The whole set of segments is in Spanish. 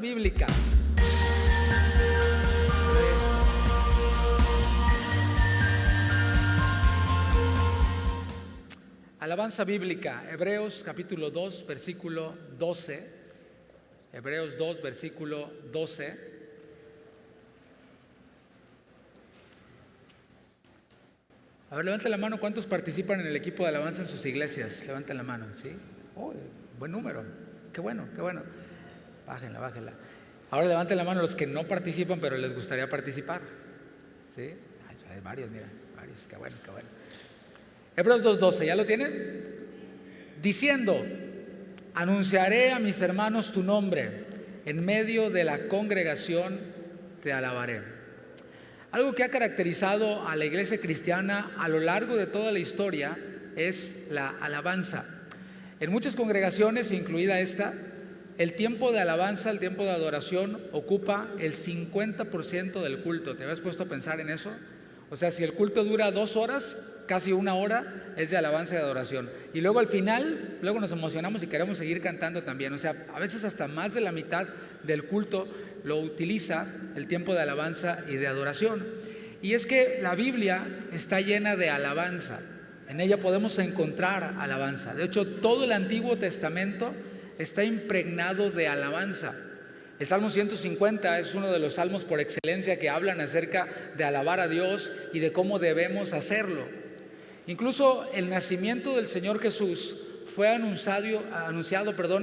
Bíblica. Alabanza bíblica, Hebreos capítulo 2, versículo 12. Hebreos 2, versículo 12. A ver, levanten la mano, ¿cuántos participan en el equipo de alabanza en sus iglesias? Levanten la mano, ¿sí? Oh, buen número, qué bueno, qué bueno. Bájenla, bájenla. Ahora levanten la mano los que no participan, pero les gustaría participar, ¿sí? Hay varios, mira, varios, qué bueno, qué bueno. Hebreos 2:12, ¿ya lo tienen? Diciendo, anunciaré a mis hermanos tu nombre, en medio de la congregación te alabaré. Algo que ha caracterizado a la iglesia cristiana a lo largo de toda la historia es la alabanza. En muchas congregaciones, incluida esta, el tiempo de alabanza, el tiempo de adoración ocupa el 50% del culto. ¿Te habías puesto a pensar en eso? O sea, si el culto dura 2 horas, casi 1 hora es de alabanza y de adoración. Y luego al final, luego nos emocionamos y queremos seguir cantando también. O sea, a veces hasta más de la mitad del culto lo utiliza el tiempo de alabanza y de adoración. Y es que la Biblia está llena de alabanza. En ella podemos encontrar alabanza. De hecho, todo el Antiguo Testamento está impregnado de alabanza. El Salmo 150 es uno de los salmos por excelencia que hablan acerca de alabar a Dios y de cómo debemos hacerlo. Incluso el nacimiento del Señor Jesús fue anunciado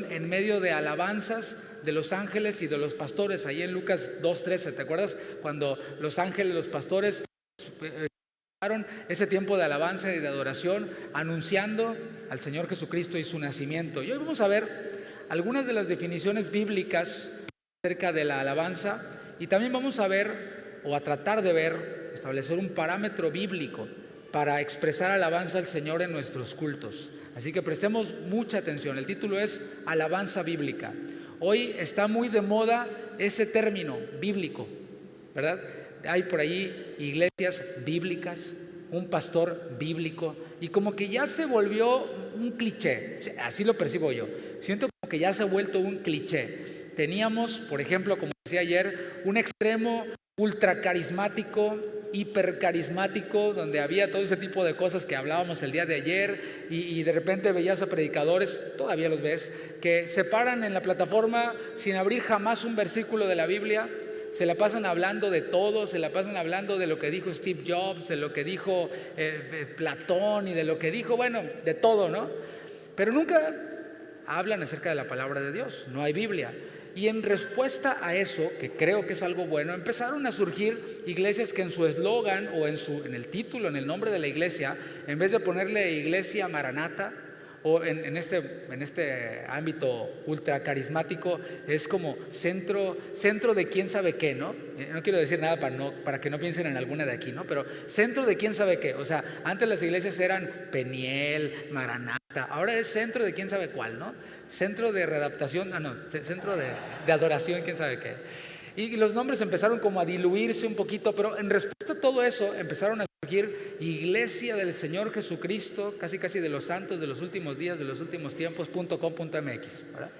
en medio de alabanzas de los ángeles y de los pastores. Ahí en Lucas 2:13, ¿te acuerdas? Cuando los ángeles y los pastores ese tiempo de alabanza y de adoración, anunciando al Señor Jesucristo y su nacimiento. Y hoy vamos a ver algunas de las definiciones bíblicas acerca de la alabanza, y también vamos a ver, o a tratar de ver, establecer un parámetro bíblico para expresar alabanza al Señor en nuestros cultos. Así que prestemos mucha atención. El título es Alabanza Bíblica. Hoy está muy de moda ese término bíblico, ¿verdad? Hay por ahí iglesias bíblicas, un pastor bíblico, y como que ya se volvió un cliché, así lo percibo yo. Siento como que ya se ha vuelto un cliché. Teníamos, por ejemplo, como decía ayer, un extremo ultra carismático, hiper carismático, donde había todo ese tipo de cosas que hablábamos el día de ayer, y de repente veías a predicadores, todavía los ves, que se paran en la plataforma sin abrir jamás un versículo de la Biblia. Se la pasan hablando de todo, se la pasan hablando de lo que dijo Steve Jobs, de lo que dijo Platón y de lo que dijo, bueno, de todo, ¿no? Pero nunca hablan acerca de la palabra de Dios, no hay Biblia. Y en respuesta a eso, que creo que es algo bueno, empezaron a surgir iglesias que en su eslogan o en el título, en el nombre de la iglesia, en vez de ponerle Iglesia Maranata, o en este ámbito ultra carismático, es como centro de quién sabe qué, ¿no? No quiero decir nada para que no piensen en alguna de aquí, ¿no? Pero centro de quién sabe qué. O sea, antes las iglesias eran Peniel, Maranata, ahora es centro de quién sabe cuál, ¿no? Centro de readaptación, centro de adoración, quién sabe qué. Y los nombres empezaron como a diluirse un poquito, pero en respuesta a todo eso empezaron a surgir Iglesia del Señor Jesucristo, casi de los santos de los últimos días, de los últimos tiempos.com.mx, ¿verdad?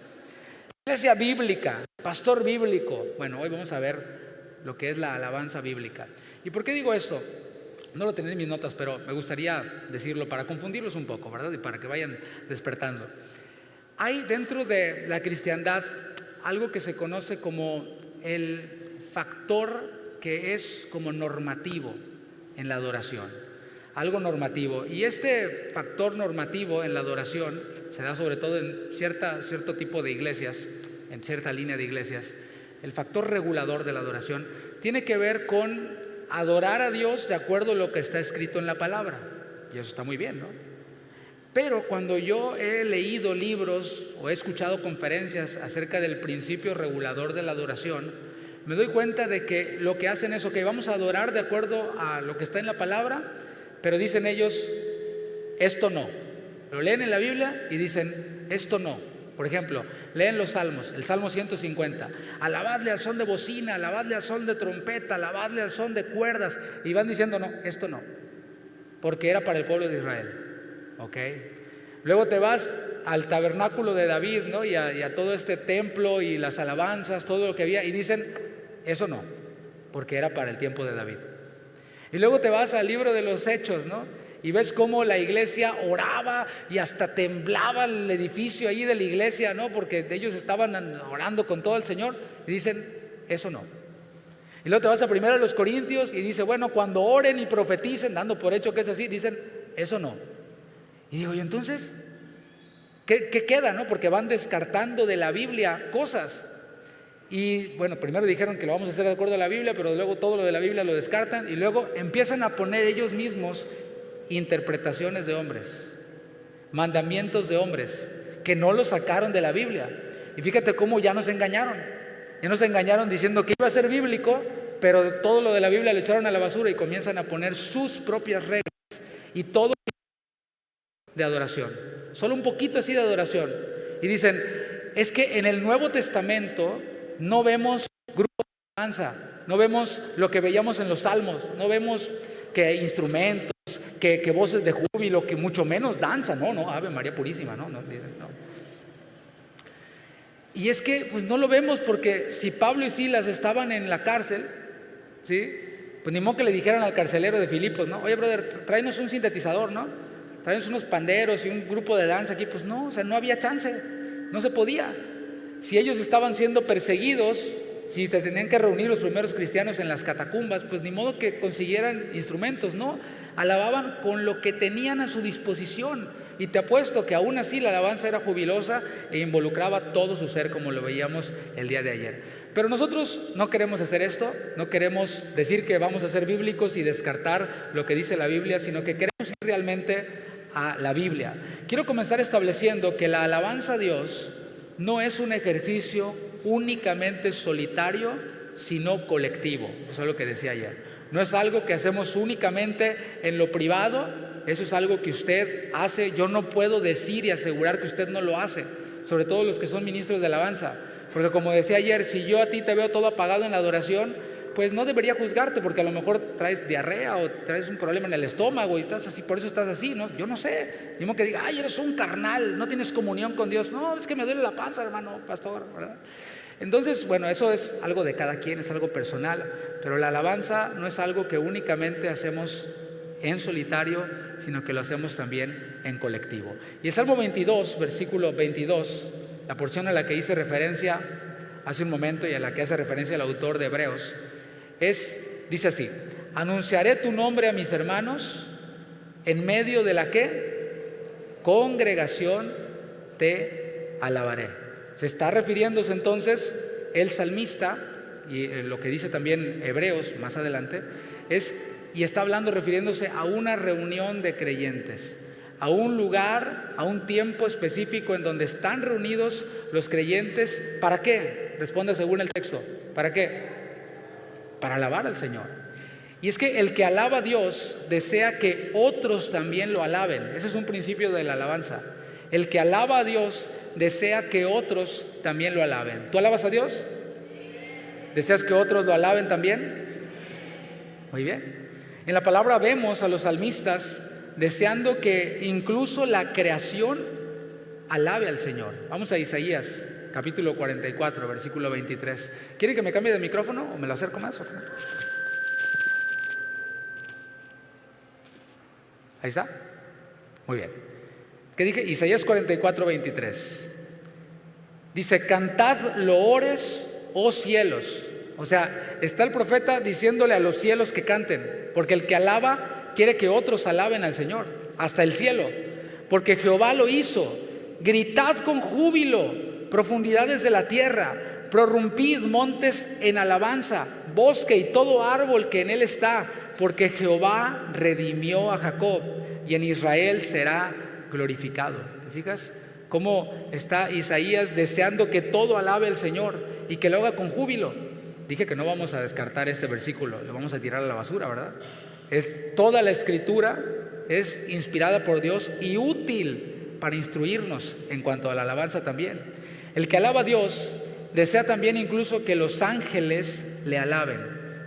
Iglesia bíblica, pastor bíblico. Bueno, hoy vamos a ver lo que es la alabanza bíblica. ¿Y por qué digo esto? No lo tenía en mis notas, pero me gustaría decirlo para confundirlos un poco, ¿verdad? Y para que vayan despertando. Hay dentro de la cristiandad algo que se conoce como el factor que es como normativo en la adoración, algo normativo. Y este factor normativo en la adoración se da sobre todo en cierto tipo de iglesias, en cierta línea de iglesias. El factor regulador de la adoración tiene que ver con adorar a Dios de acuerdo a lo que está escrito en la palabra. Y eso está muy bien, ¿no? Pero cuando yo he leído libros o he escuchado conferencias acerca del principio regulador de la adoración, me doy cuenta de que lo que hacen es, ok, vamos a adorar de acuerdo a lo que está en la palabra, pero dicen ellos, esto no. Lo leen en la Biblia y dicen, esto no. Por ejemplo, leen los salmos, el Salmo 150, alabadle al son de bocina, alabadle al son de trompeta, alabadle al son de cuerdas, y van diciendo, no, esto no, porque era para el pueblo de Israel. ¿Ok? Luego te vas al tabernáculo de David, ¿no? y a todo este templo y las alabanzas, todo lo que había, y dicen, eso no, porque era para el tiempo de David. Y luego te vas al libro de los Hechos, ¿no? Y ves cómo la iglesia oraba y hasta temblaba el edificio ahí de la iglesia, ¿no? Porque ellos estaban orando con todo el Señor, y dicen, eso no. Y luego te vas a 1 Corintios y dice, bueno, cuando oren y profeticen, dando por hecho que es así, dicen, eso no. Y digo, ¿y entonces qué queda, no? Porque van descartando de la Biblia cosas. Y bueno, primero dijeron que lo vamos a hacer de acuerdo a la Biblia, pero luego todo lo de la Biblia lo descartan, y luego empiezan a poner ellos mismos interpretaciones de hombres, mandamientos de hombres que no los sacaron de la Biblia. Y fíjate cómo ya nos engañaron. Ya nos engañaron diciendo que iba a ser bíblico, pero todo lo de la Biblia lo echaron a la basura y comienzan a poner sus propias reglas y todo de adoración, solo un poquito así de adoración. Y dicen, es que en el Nuevo Testamento no vemos grupos de alabanza, no vemos lo que veíamos en los Salmos, no vemos que instrumentos, que voces de júbilo, que mucho menos danza, no, Ave María Purísima, no. Y es que pues no lo vemos, porque si Pablo y Silas estaban en la cárcel, ¿sí? Pues ni modo que le dijeran al carcelero de Filipos, ¿no? Oye, brother, tráenos un sintetizador, ¿no? Tráenos unos panderos y un grupo de danza aquí. Pues no, o sea, no había chance, no se podía. Si ellos estaban siendo perseguidos, si se tenían que reunir los primeros cristianos en las catacumbas, pues ni modo que consiguieran instrumentos, no. Alababan con lo que tenían a su disposición. Y te apuesto que aún así la alabanza era jubilosa e involucraba todo su ser, como lo veíamos el día de ayer. Pero nosotros no queremos hacer esto, no queremos decir que vamos a ser bíblicos y descartar lo que dice la Biblia, sino que queremos ir realmente a la Biblia. Quiero comenzar estableciendo que la alabanza a Dios no es un ejercicio únicamente solitario, sino colectivo. Eso es lo que decía ayer. No es algo que hacemos únicamente en lo privado. Eso es algo que usted hace. Yo no puedo decir y asegurar que usted no lo hace, sobre todo los que son ministros de alabanza, porque como decía ayer, si yo a ti te veo todo apagado en la adoración, pues no debería juzgarte, porque a lo mejor traes diarrea o traes un problema en el estómago y estás así, por eso estás así, ¿no? Yo no sé, mismo que diga, ay, eres un carnal, no tienes comunión con Dios. No, es que me duele la panza, hermano pastor, ¿verdad? Entonces, bueno, eso es algo de cada quien, es algo personal, pero la alabanza no es algo que únicamente hacemos en solitario, sino que lo hacemos también en colectivo. Y el Salmo 22, versículo 22, la porción a la que hice referencia hace un momento y a la que hace referencia el autor de Hebreos, dice así: anunciaré tu nombre a mis hermanos, en medio de la ¿qué? Congregación te alabaré. Se está refiriéndose entonces el salmista, y lo que dice también Hebreos más adelante, y está hablando, refiriéndose a una reunión de creyentes, a un lugar, a un tiempo específico en donde están reunidos los creyentes. ¿Para qué? Responde según el texto. ¿Para qué? Para alabar al Señor. Y es que el que alaba a Dios desea que otros también lo alaben. Ese es un principio de la alabanza. El que alaba a Dios desea que otros también lo alaben. ¿Tú alabas a Dios? ¿Deseas que otros lo alaben también? Muy bien. En la palabra vemos a los salmistas deseando que incluso la creación alabe al Señor. Vamos a Isaías, capítulo 44, versículo 23. ¿Quieren que me cambie de micrófono o me lo acerco más? Ahí está. Muy bien. ¿Qué dije? Isaías 44, 23. Dice: cantad loores, oh cielos. O sea, está el profeta diciéndole a los cielos que canten, porque el que alaba quiere que otros alaben al Señor, hasta el cielo, porque Jehová lo hizo. Gritad con júbilo, profundidades de la tierra, prorrumpid montes en alabanza, bosque y todo árbol que en él está, porque Jehová redimió a Jacob y en Israel será glorificado. ¿Te fijas cómo está Isaías deseando que todo alabe al Señor y que lo haga con júbilo? Dije que no vamos a descartar este versículo, lo vamos a tirar a la basura, ¿verdad? Toda la escritura es inspirada por Dios y útil para instruirnos en cuanto a la alabanza también. El que alaba a Dios desea también incluso que los ángeles le alaben.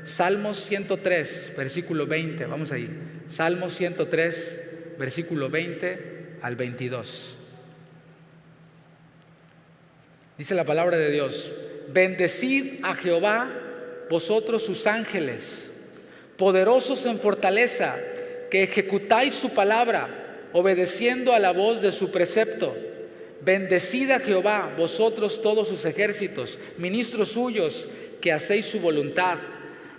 Salmos 103, versículo 20, vamos ahí. Salmos 103, versículo 20 al 22. Dice la palabra de Dios: bendecid a Jehová, vosotros sus ángeles, poderosos en fortaleza, que ejecutáis su palabra, obedeciendo a la voz de su precepto. Bendecid a Jehová, vosotros todos sus ejércitos, ministros suyos, que hacéis su voluntad.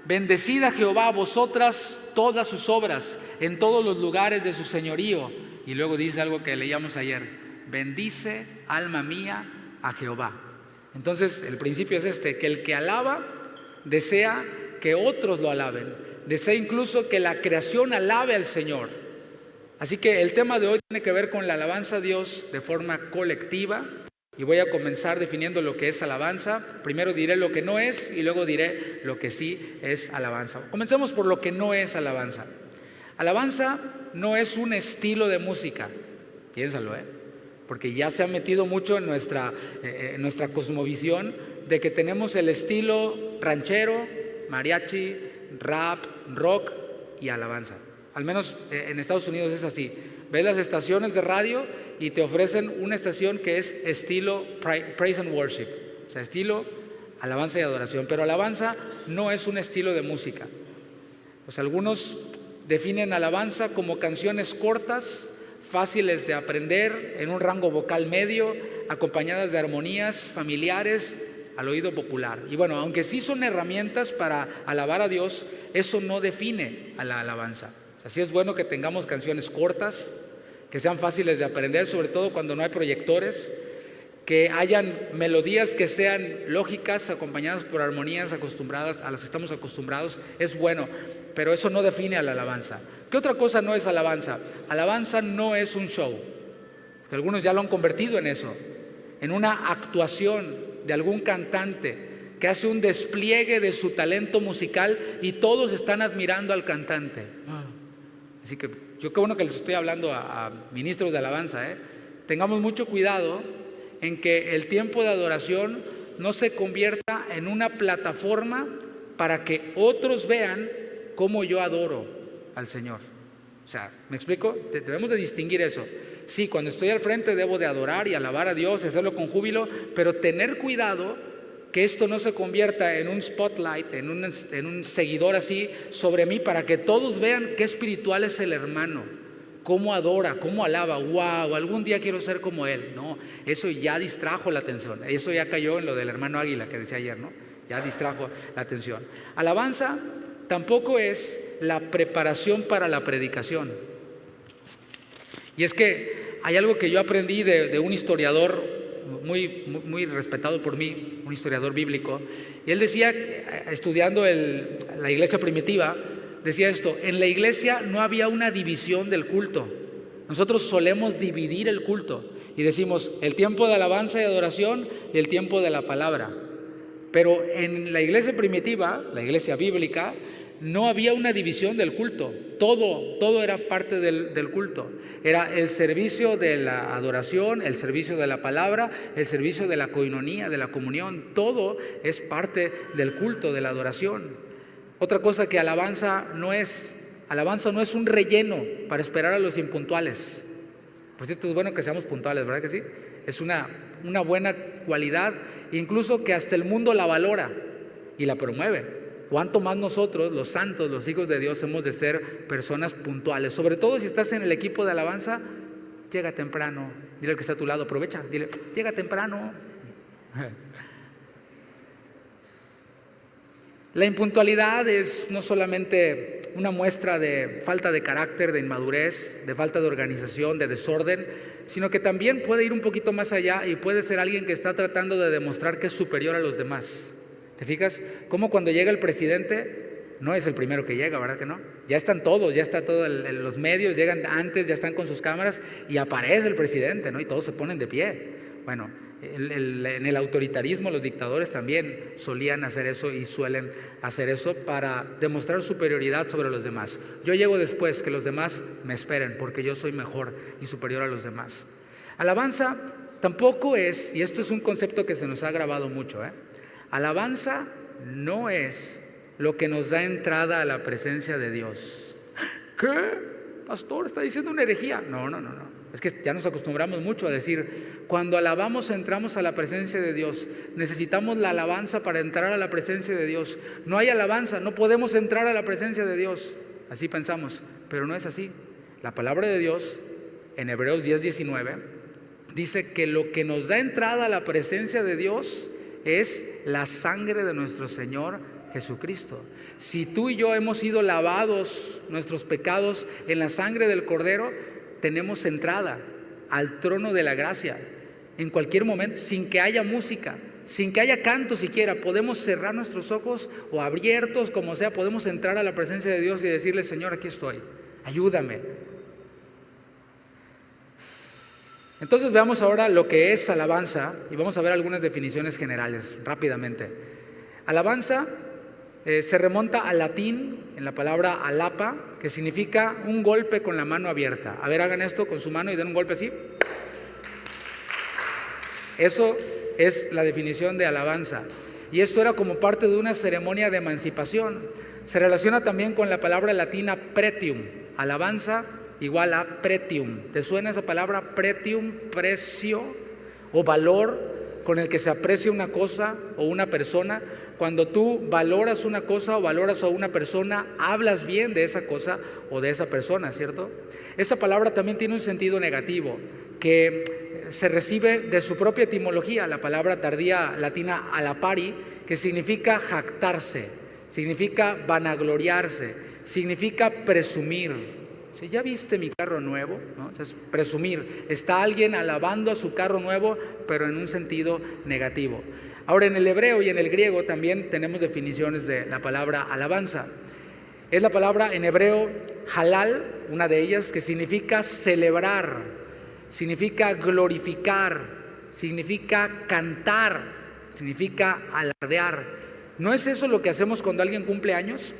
Bendecid a Jehová, vosotras todas sus obras, en todos los lugares de su señorío. Y luego dice algo que leíamos ayer: bendice, alma mía, a Jehová. Entonces el principio es este, que el que alaba desea que otros lo alaben, desea incluso que la creación alabe al Señor. Así que el tema de hoy tiene que ver con la alabanza a Dios de forma colectiva, y voy a comenzar definiendo lo que es alabanza. Primero diré lo que no es y luego diré lo que sí es alabanza. Comencemos por lo que no es alabanza. Alabanza no es un estilo de música, piénsalo, porque ya se ha metido mucho en nuestra cosmovisión de que tenemos el estilo ranchero, mariachi, rap, rock y alabanza. Al menos en Estados Unidos es así. Ves las estaciones de radio y te ofrecen una estación que es estilo praise and worship, o sea, estilo alabanza y adoración. Pero alabanza no es un estilo de música. Pues algunos definen alabanza como canciones cortas, fáciles de aprender, en un rango vocal medio, acompañadas de armonías familiares al oído popular. Y bueno, aunque sí son herramientas para alabar a Dios, eso no define a la alabanza. O sea, sí es bueno que tengamos canciones cortas, que sean fáciles de aprender, sobre todo cuando no hay proyectores, que hayan melodías que sean lógicas, acompañadas por armonías acostumbradas, a las que estamos acostumbrados. Es bueno, pero eso no define a la alabanza. ¿Qué otra cosa no es alabanza? Alabanza no es un show, que algunos ya lo han convertido en eso, en una actuación de algún cantante que hace un despliegue de su talento musical y todos están admirando al cantante. Así que yo qué bueno que les estoy hablando a ministros de alabanza, Tengamos mucho cuidado en que el tiempo de adoración no se convierta en una plataforma para que otros vean cómo yo adoro al Señor. O sea, ¿me explico? Debemos de distinguir eso. Sí, cuando estoy al frente debo de adorar y alabar a Dios y hacerlo con júbilo, pero tener cuidado que esto no se convierta en un spotlight, en un seguidor así sobre mí, para que todos vean qué espiritual es el hermano, cómo adora, cómo alaba. Wow, algún día quiero ser como él. No, eso ya distrajo la atención. Eso ya cayó en lo del hermano Águila que decía ayer, ¿no? Ya distrajo la atención. Alabanza tampoco es la preparación para la predicación. Y es que hay algo que yo aprendí de un historiador muy respetado por mí, un historiador bíblico, y él decía, estudiando la iglesia primitiva, decía esto: en la iglesia no había una división del culto. Nosotros solemos dividir el culto y decimos el tiempo de alabanza y adoración y el tiempo de la palabra. Pero en la iglesia primitiva, la iglesia bíblica, no había una división del culto. Todo era parte del culto. Era el servicio de la adoración, el servicio de la palabra, el servicio de la coinonía, de la comunión. Todo es parte del culto, de la adoración. Otra cosa que alabanza no es un relleno para esperar a los impuntuales. Por cierto, es bueno que seamos puntuales, ¿verdad que sí? Es una buena cualidad, incluso que hasta el mundo la valora y la promueve. ¿Cuánto más nosotros, los santos, los hijos de Dios, hemos de ser personas puntuales? Sobre todo si estás en el equipo de alabanza, llega temprano. Dile al que está a tu lado, aprovecha, dile, llega temprano. La impuntualidad es no solamente una muestra de falta de carácter, de inmadurez, de falta de organización, de desorden, sino que también puede ir un poquito más allá y puede ser alguien que está tratando de demostrar que es superior a los demás. ¿Te fijas? Como cuando llega el presidente, no es el primero que llega, ¿verdad que no? Ya están todos, ya está todos los medios, llegan antes, ya están con sus cámaras y aparece el presidente, ¿no? Y todos se ponen de pie. Bueno, en el autoritarismo los dictadores también solían hacer eso y suelen hacer eso para demostrar superioridad sobre los demás. Yo llego después, que los demás me esperen porque yo soy mejor y superior a los demás. Alabanza tampoco es, y esto es un concepto que se nos ha grabado mucho, alabanza no es lo que nos da entrada a la presencia de Dios. ¿Qué? Pastor, está diciendo una herejía. No. Es que ya nos acostumbramos mucho a decir, cuando alabamos entramos a la presencia de Dios. Necesitamos la alabanza para entrar a la presencia de Dios. No hay alabanza, no podemos entrar a la presencia de Dios. Así pensamos, pero no es así. La palabra de Dios, en Hebreos 10:19, dice que lo que nos da entrada a la presencia de Dios es la sangre de nuestro Señor Jesucristo. Si tú y yo hemos sido lavados nuestros pecados en la sangre del Cordero, tenemos entrada al trono de la gracia en cualquier momento, sin que haya música, sin que haya canto siquiera. Podemos cerrar nuestros ojos o abiertos, como sea, podemos entrar a la presencia de Dios y decirle: Señor, aquí estoy, ayúdame. Entonces veamos ahora lo que es alabanza y vamos a ver algunas definiciones generales rápidamente. Alabanza se remonta al latín, en la palabra alapa, que significa un golpe con la mano abierta. A ver, hagan esto con su mano y den un golpe así. Eso es la definición de alabanza. Y esto era como parte de una ceremonia de emancipación. Se relaciona también con la palabra latina pretium. Alabanza igual a pretium. ¿Te suena esa palabra pretium? Precio o valor con el que se aprecia una cosa o una persona. Cuando tú valoras una cosa o valoras a una persona, hablas bien de esa cosa o de esa persona, ¿cierto? Esa palabra también tiene un sentido negativo que se recibe de su propia etimología, la palabra tardía latina alapari, que significa jactarse, significa vanagloriarse, significa presumir. ¿Sí? ¿Ya viste mi carro nuevo? ¿No? O sea, es presumir. Está alguien alabando a su carro nuevo, pero en un sentido negativo. Ahora, en el hebreo y en el griego también tenemos definiciones de la palabra alabanza. Es la palabra en hebreo halal, una de ellas, que significa celebrar, significa glorificar, significa cantar, significa alardear. ¿No es eso lo que hacemos cuando alguien cumple años?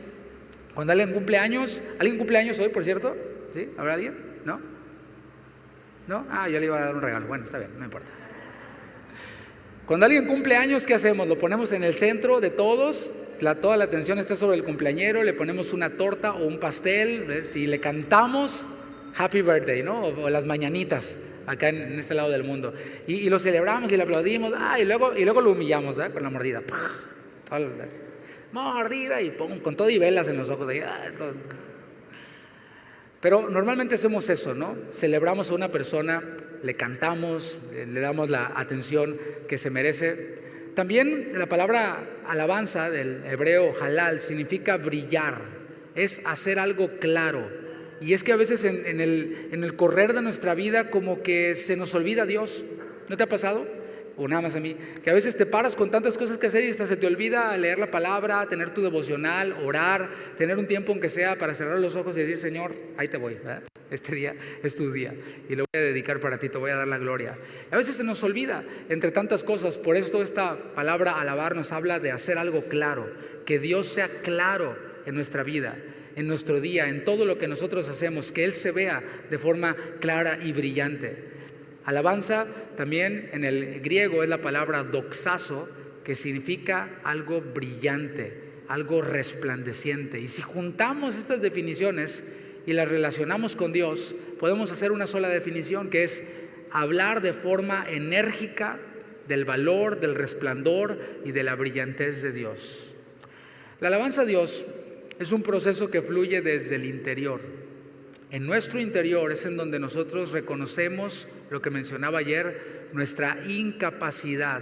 Cuando alguien cumple años, ¿alguien cumple años hoy, por cierto? ¿Sí? ¿Habrá alguien? ¿No? ¿No? Yo le iba a dar un regalo. Bueno, está bien, no importa. Cuando alguien cumple años, ¿qué hacemos? Lo ponemos en el centro de todos, toda la atención está sobre el cumpleañero, le ponemos una torta o un pastel, y le cantamos Happy Birthday, ¿no? O las mañanitas acá en este lado del mundo. Y lo celebramos y le aplaudimos, y luego lo humillamos, ¿verdad? Con la mordida. Mordida y con todo y velas en los ojos. Pero normalmente hacemos eso, ¿no? Celebramos a una persona, le cantamos, le damos la atención que se merece. También la palabra alabanza del hebreo halal significa brillar, es hacer algo claro. Y es que a veces en el correr de nuestra vida como que se nos olvida Dios. ¿No te ha pasado? O nada más a mí, que a veces te paras con tantas cosas que hacer y hasta se te olvida leer la palabra, tener tu devocional, orar, tener un tiempo aunque sea para cerrar los ojos y decir: Señor, ahí te voy, ¿verdad? Este día es tu día y lo voy a dedicar para ti, te voy a dar la gloria. A veces se nos olvida entre tantas cosas. Por esto esta palabra alabar nos habla de hacer algo claro, que Dios sea claro en nuestra vida, en nuestro día, en todo lo que nosotros hacemos, que Él se vea de forma clara y brillante. Alabanza también en el griego es la palabra doxazo, que significa algo brillante, algo resplandeciente. Y si juntamos estas definiciones y las relacionamos con Dios, podemos hacer una sola definición, que es hablar de forma enérgica del valor, del resplandor y de la brillantez de Dios. La alabanza a Dios es un proceso que fluye desde el interior. En nuestro interior es en donde nosotros reconocemos lo que mencionaba ayer, nuestra incapacidad,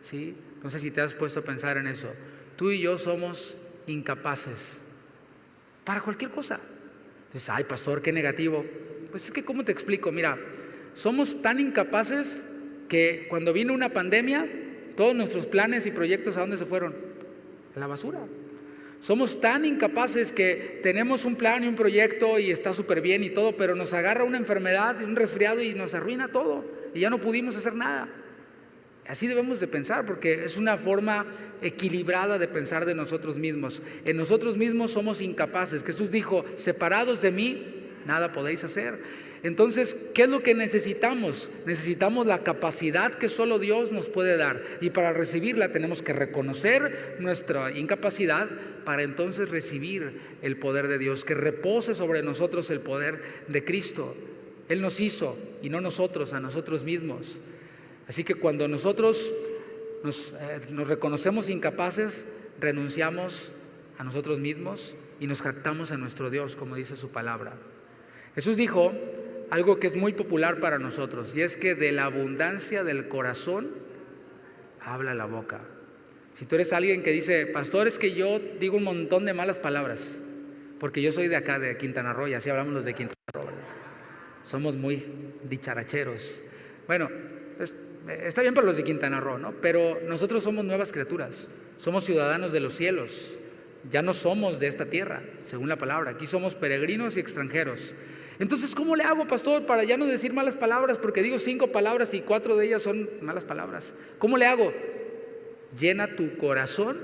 ¿sí? No sé si te has puesto a pensar en eso. Tú y yo somos incapaces para cualquier cosa. Dices: ay, pastor, qué negativo. Pues es que, ¿cómo te explico? Mira, somos tan incapaces que cuando vino una pandemia, todos nuestros planes y proyectos, ¿a dónde se fueron? A la basura. Somos tan incapaces que tenemos un plan y un proyecto y está súper bien y todo, pero nos agarra una enfermedad, un resfriado y nos arruina todo y ya no pudimos hacer nada. Así debemos de pensar, porque es una forma equilibrada de pensar de nosotros mismos. En nosotros mismos somos incapaces. Jesús dijo: separados de mí, nada podéis hacer. Entonces, ¿qué es lo que necesitamos? Necesitamos la capacidad que solo Dios nos puede dar, y para recibirla tenemos que reconocer nuestra incapacidad para entonces recibir el poder de Dios, que repose sobre nosotros el poder de Cristo. Él nos hizo y no nosotros a nosotros mismos. Así que cuando nosotros nos reconocemos incapaces, renunciamos a nosotros mismos y nos jactamos a nuestro Dios, como dice su palabra. Jesús dijo algo que es muy popular para nosotros, y es que de la abundancia del corazón habla la boca. Si tú eres alguien que dice, pastor, es que yo digo un montón de malas palabras, porque yo soy de acá, de Quintana Roo, y así hablamos los de Quintana Roo, ¿verdad? Somos muy dicharacheros. Bueno, pues, está bien para los de Quintana Roo, ¿no? Pero nosotros somos nuevas criaturas, somos ciudadanos de los cielos, ya no somos de esta tierra, según la palabra. Aquí somos peregrinos y extranjeros. Entonces, ¿cómo le hago, pastor, para ya no decir malas palabras? Porque digo 5 palabras y 4 de ellas son malas palabras. ¿Cómo le hago? Llena tu corazón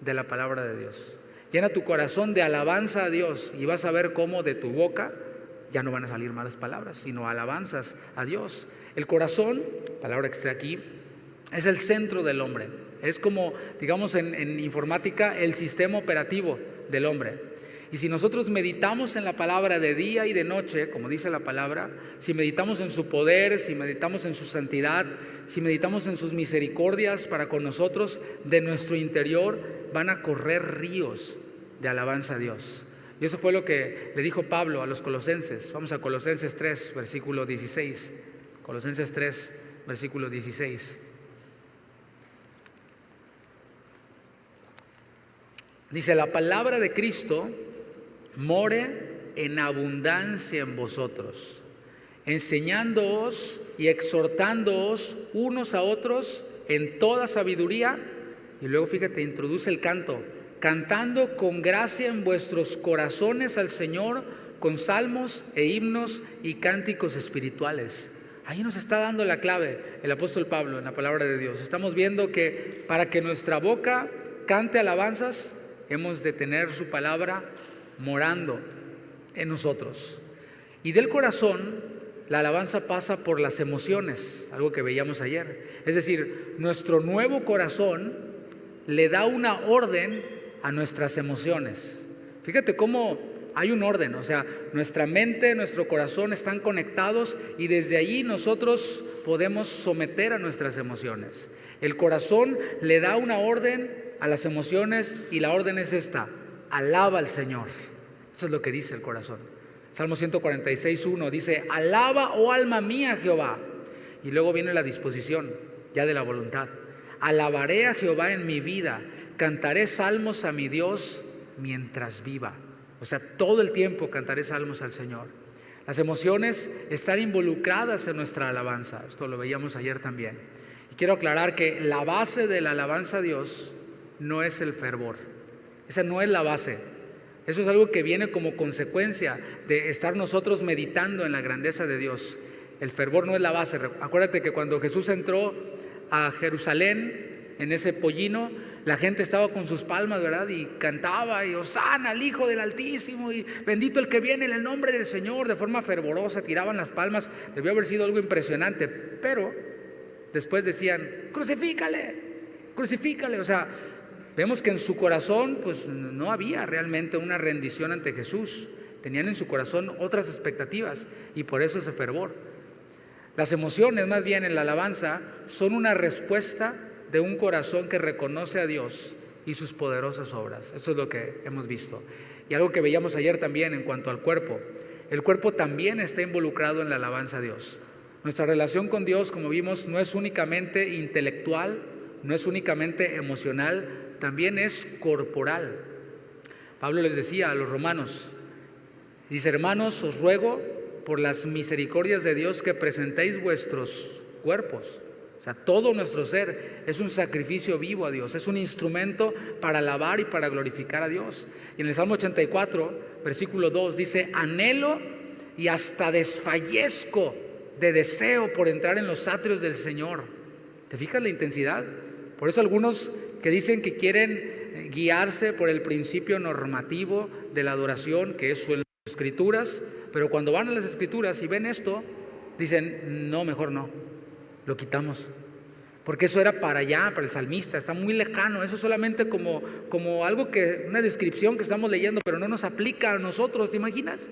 de la palabra de Dios. Llena tu corazón de alabanza a Dios y vas a ver cómo de tu boca ya no van a salir malas palabras, sino alabanzas a Dios. El corazón, palabra que está aquí, es el centro del hombre. Es como, digamos en informática, el sistema operativo del hombre. Y si nosotros meditamos en la palabra de día y de noche, como dice la palabra, si meditamos en su poder, si meditamos en su santidad, si meditamos en sus misericordias para con nosotros, de nuestro interior van a correr ríos de alabanza a Dios. Y eso fue lo que le dijo Pablo a los colosenses. Vamos a Colosenses 3, versículo 16. Colosenses 3, versículo 16. Dice, la palabra de Cristo more en abundancia en vosotros, enseñándoos y exhortándoos unos a otros en toda sabiduría. Y luego fíjate, introduce el canto, cantando con gracia en vuestros corazones al Señor con salmos e himnos y cánticos espirituales. Ahí nos está dando la clave el apóstol Pablo en la palabra de Dios. Estamos viendo que para que nuestra boca cante alabanzas, hemos de tener su palabra morando en nosotros. Y del corazón, la alabanza pasa por las emociones, algo que veíamos ayer. Es decir, nuestro nuevo corazón le da una orden a nuestras emociones. Fíjate cómo hay un orden, o sea, nuestra mente, nuestro corazón están conectados y desde allí nosotros podemos someter a nuestras emociones. El corazón le da una orden a las emociones y la orden es esta: alaba al Señor. Eso es lo que dice el corazón. Salmo 146:1 dice, alaba, oh alma mía, a Jehová. Y luego viene la disposición ya de la voluntad. Alabaré a Jehová en mi vida, cantaré salmos a mi Dios mientras viva. O sea, todo el tiempo cantaré salmos al Señor. Las emociones están involucradas en nuestra alabanza. Esto lo veíamos ayer también. Y quiero aclarar que la base de la alabanza a Dios no es el fervor. Esa no es la base. Eso es algo que viene como consecuencia de estar nosotros meditando en la grandeza de Dios. El fervor no es la base. Acuérdate que cuando Jesús entró a Jerusalén en ese pollino, la gente estaba con sus palmas, ¿verdad? Y cantaba, y Hosana al Hijo del Altísimo, y bendito el que viene en el nombre del Señor, de forma fervorosa, tiraban las palmas. Debió haber sido algo impresionante, pero después decían, crucifícale, crucifícale. O sea, vemos que en su corazón pues no había realmente una rendición ante Jesús. Tenían en su corazón otras expectativas y por eso ese fervor. Las emociones, más bien en la alabanza, son una respuesta de un corazón que reconoce a Dios y sus poderosas obras. Eso es lo que hemos visto. Y algo que veíamos ayer también en cuanto al cuerpo. El cuerpo también está involucrado en la alabanza a Dios. Nuestra relación con Dios, como vimos, no es únicamente intelectual, no es únicamente emocional, también es corporal. Pablo les decía a los romanos, dice, hermanos, os ruego por las misericordias de Dios que presentéis vuestros cuerpos. O sea, todo nuestro ser es un sacrificio vivo a Dios, es un instrumento para alabar y para glorificar a Dios. Y en el Salmo 84, versículo 2, dice, anhelo y hasta desfallezco de deseo por entrar en los atrios del Señor. ¿Te fijas la intensidad? Por eso algunos que dicen que quieren guiarse por el principio normativo de la adoración, que es en las Escrituras, pero cuando van a las Escrituras y ven esto, dicen, no, mejor no, lo quitamos. Porque eso era para allá, para el salmista, está muy lejano. Eso es solamente como algo que, una descripción que estamos leyendo, pero no nos aplica a nosotros, ¿te imaginas?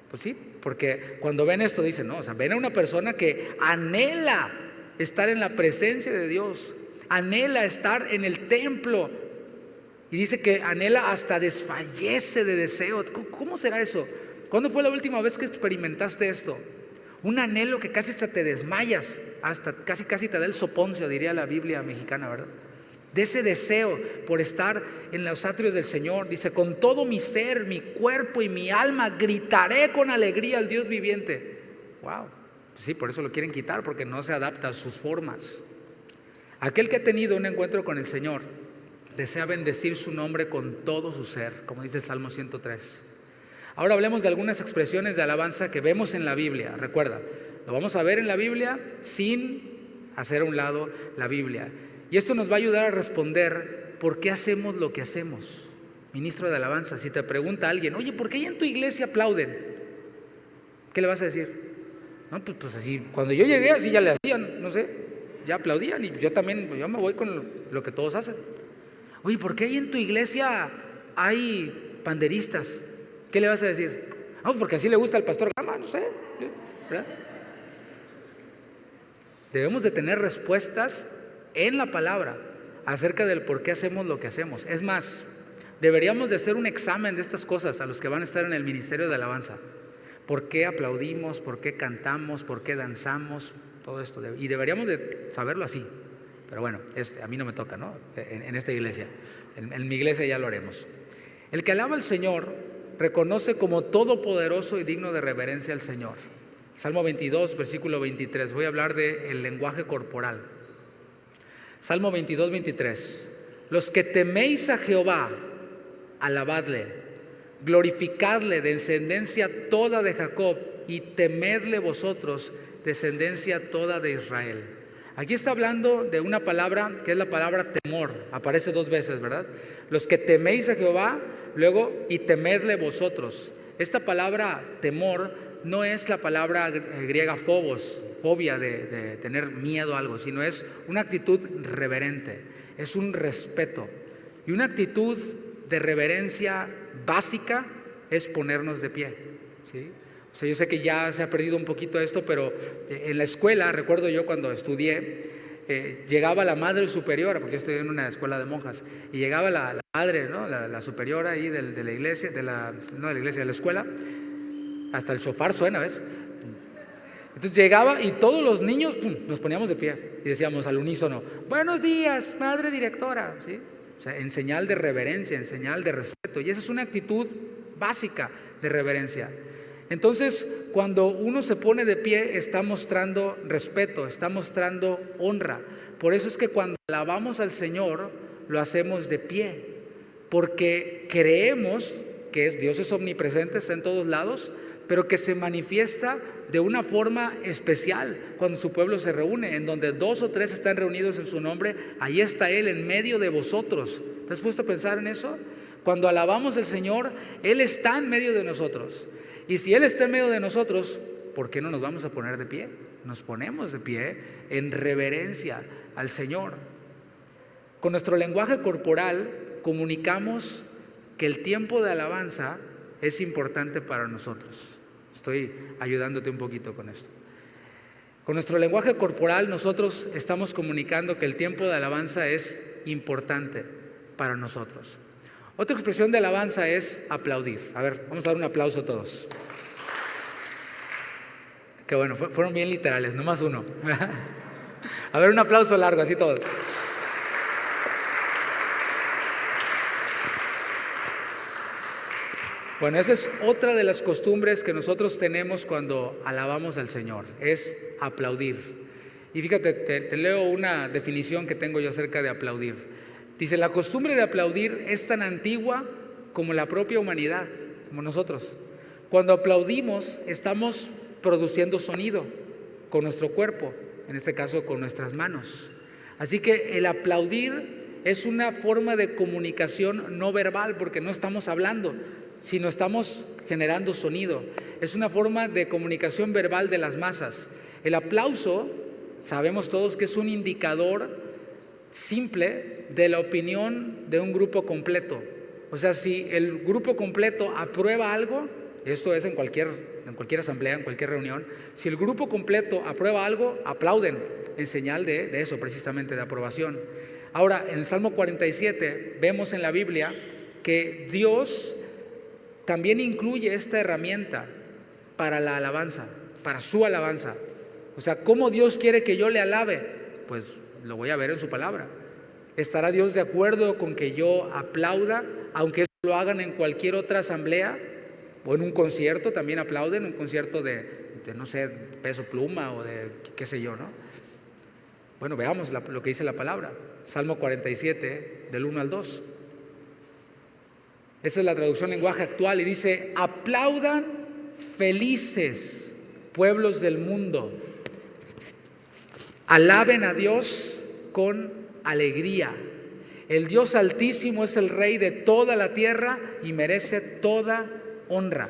Pues sí, porque cuando ven esto dicen, no, o sea, ven a una persona que anhela estar en la presencia de Dios, anhela estar en el templo, y dice que anhela hasta desfallece de deseo. ¿Cómo será eso? ¿Cuándo fue la última vez que experimentaste esto? Un anhelo que casi hasta te desmayas, hasta casi te da el soponcio, diría la Biblia mexicana, ¿verdad? De ese deseo por estar en los atrios del Señor. Dice, con todo mi ser, mi cuerpo y mi alma gritaré con alegría al Dios viviente. Wow, sí, por eso lo quieren quitar, porque no se adapta a sus formas. Aquel que ha tenido un encuentro con el Señor desea bendecir su nombre con todo su ser, como dice el Salmo 103. Ahora hablemos de algunas expresiones de alabanza que vemos en la Biblia. Recuerda, lo vamos a ver en la Biblia sin hacer a un lado la Biblia. Y esto nos va a ayudar a responder por qué hacemos lo que hacemos. Ministro de alabanza, si te pregunta alguien, oye, ¿por qué ahí en tu iglesia aplauden? ¿Qué le vas a decir? No, pues así, cuando yo llegué así ya le hacían, no sé, ya aplaudían, y yo también, yo me voy con lo que todos hacen. Oye, ¿por qué ahí en tu iglesia hay panderistas? ¿Qué le vas a decir? No, porque así le gusta al pastor Gama, no sé, ¿verdad? Debemos de tener respuestas en la palabra acerca del por qué hacemos lo que hacemos. Es más, deberíamos de hacer un examen de estas cosas a los que van a estar en el ministerio de alabanza. ¿Por qué aplaudimos? ¿Por qué cantamos? ¿Por qué danzamos? Todo esto. Y deberíamos de saberlo así. Pero bueno, a mí no me toca, ¿no? En esta iglesia. En mi iglesia ya lo haremos. El que alaba al Señor reconoce como todopoderoso y digno de reverencia al Señor. Salmo 22, versículo 23. Voy a hablar del lenguaje corporal. Salmo 22, 23. Los que teméis a Jehová, alabadle, glorificadle, descendencia toda de Jacob, y temedle vosotros, descendencia toda de Israel. Aquí está hablando de una palabra que es la palabra temor. Aparece 2 veces, ¿verdad? Los que teméis a Jehová, luego, y temedle vosotros. Esta palabra temor no es la palabra griega phobos, fobia de tener miedo a algo, sino es una actitud reverente, es un respeto. Y una actitud de reverencia básica es ponernos de pie, ¿sí? O sea, yo sé que ya se ha perdido un poquito esto, pero en la escuela, recuerdo yo cuando estudié, llegaba la madre superiora, porque yo estudié en una escuela de monjas, y llegaba la madre, ¿no? la superiora ahí de la iglesia, de la escuela, hasta el shofar suena, ¿ves? Entonces llegaba y todos los niños nos poníamos de pie y decíamos al unísono, buenos días, madre directora, ¿sí? O sea, en señal de reverencia, en señal de respeto, y esa es una actitud básica de reverencia. Entonces, cuando uno se pone de pie, está mostrando respeto, está mostrando honra. Por eso es que cuando alabamos al Señor, lo hacemos de pie, porque creemos que Dios es omnipresente, está en todos lados, pero que se manifiesta de una forma especial cuando su pueblo se reúne, en donde 2 o 3 están reunidos en su nombre, ahí está Él en medio de vosotros. ¿Te has puesto a pensar en eso? Cuando alabamos al Señor, Él está en medio de nosotros. Y si Él está en medio de nosotros, ¿por qué no nos vamos a poner de pie? Nos ponemos de pie en reverencia al Señor. Con nuestro lenguaje corporal comunicamos que el tiempo de alabanza es importante para nosotros. Estoy ayudándote un poquito con esto. Con nuestro lenguaje corporal nosotros estamos comunicando que el tiempo de alabanza es importante para nosotros. Otra expresión de alabanza es aplaudir. A ver, vamos a dar un aplauso a todos. Qué bueno, fueron bien literales, nomás uno. A ver, un aplauso largo, así todos. Bueno, esa es otra de las costumbres que nosotros tenemos cuando alabamos al Señor, es aplaudir. Y fíjate, te leo una definición que tengo yo acerca de aplaudir. Dice, la costumbre de aplaudir es tan antigua como la propia humanidad, como nosotros. Cuando aplaudimos, estamos produciendo sonido con nuestro cuerpo, en este caso con nuestras manos. Así que el aplaudir es una forma de comunicación no verbal, porque no estamos hablando, sino estamos generando sonido. Es una forma de comunicación verbal de las masas. El aplauso, sabemos todos que es un indicador simple de la opinión de un grupo completo. O sea, si el grupo completo aprueba algo, esto es en cualquier en cualquier asamblea, en cualquier reunión, si el grupo completo aprueba algo, aplauden en señal de eso, precisamente de aprobación. Ahora, en el Salmo 47 vemos en la Biblia que Dios también incluye esta herramienta para la alabanza, para su alabanza. O sea, ¿cómo Dios quiere que yo le alabe? Pues lo voy a ver en su palabra. ¿Estará Dios de acuerdo con que yo aplauda, aunque eso lo hagan en cualquier otra asamblea? O en un concierto también aplauden, un concierto de no sé, Peso Pluma o de qué sé yo, ¿no? Bueno, veamos lo que dice la palabra. Salmo 47, del 1 al 2. Esa es la traducción lenguaje actual y dice: aplaudan felices pueblos del mundo, alaben a Dios con alegría. El Dios Altísimo es el Rey de toda la tierra y merece toda honra.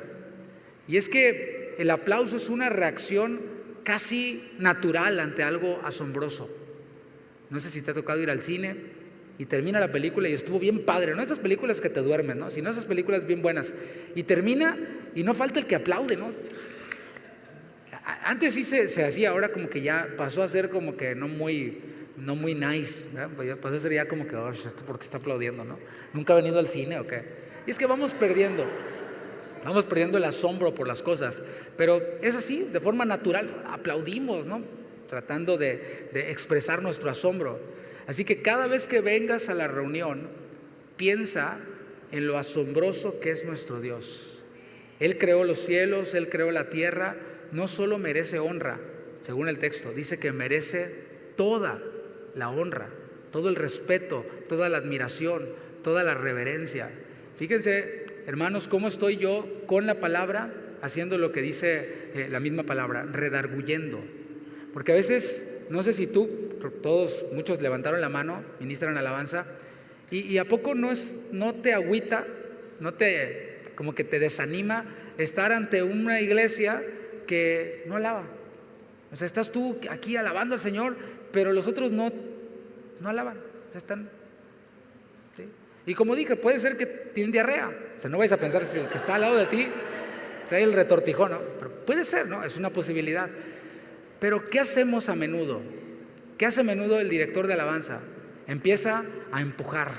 Y es que el aplauso es una reacción casi natural ante algo asombroso. No sé si te ha tocado ir al cine y termina la película y estuvo bien padre, no esas películas que te duermen, ¿no? Sino esas películas bien buenas, y termina y no falta el que aplaude, ¿no? Antes sí se hacía, ahora como que ya pasó a ser como que no muy nice, ¿verdad? Pues pasó a ser ya como que, oh, ¿esto por qué está aplaudiendo, no? ¿Nunca ha venido al cine o qué? Y es que vamos perdiendo el asombro por las cosas, pero es así, de forma natural, aplaudimos, ¿no? Tratando de expresar nuestro asombro. Así que cada vez que vengas a la reunión, piensa en lo asombroso que es nuestro Dios. Él creó los cielos, Él creó la tierra. No solo merece honra, según el texto, dice que merece toda la honra, todo el respeto, toda la admiración, toda la reverencia. Fíjense, hermanos, cómo estoy yo con la palabra, haciendo lo que dice la misma palabra, redarguyendo. Porque a veces, no sé si muchos levantaron la mano, ministran alabanza, y a poco no te agüita, como que te desanima estar ante una iglesia que no alaba. O sea, estás tú aquí alabando al Señor, pero los otros no alaban. O sea, están, ¿sí? Y como dije, puede ser que tienen diarrea. O sea, no vayas a pensar si el que está al lado de ti trae el retortijón, ¿no? Pero puede ser, ¿no? Es una posibilidad. Pero ¿qué hacemos a menudo? ¿Qué hace a menudo el director de alabanza? Empieza a empujar.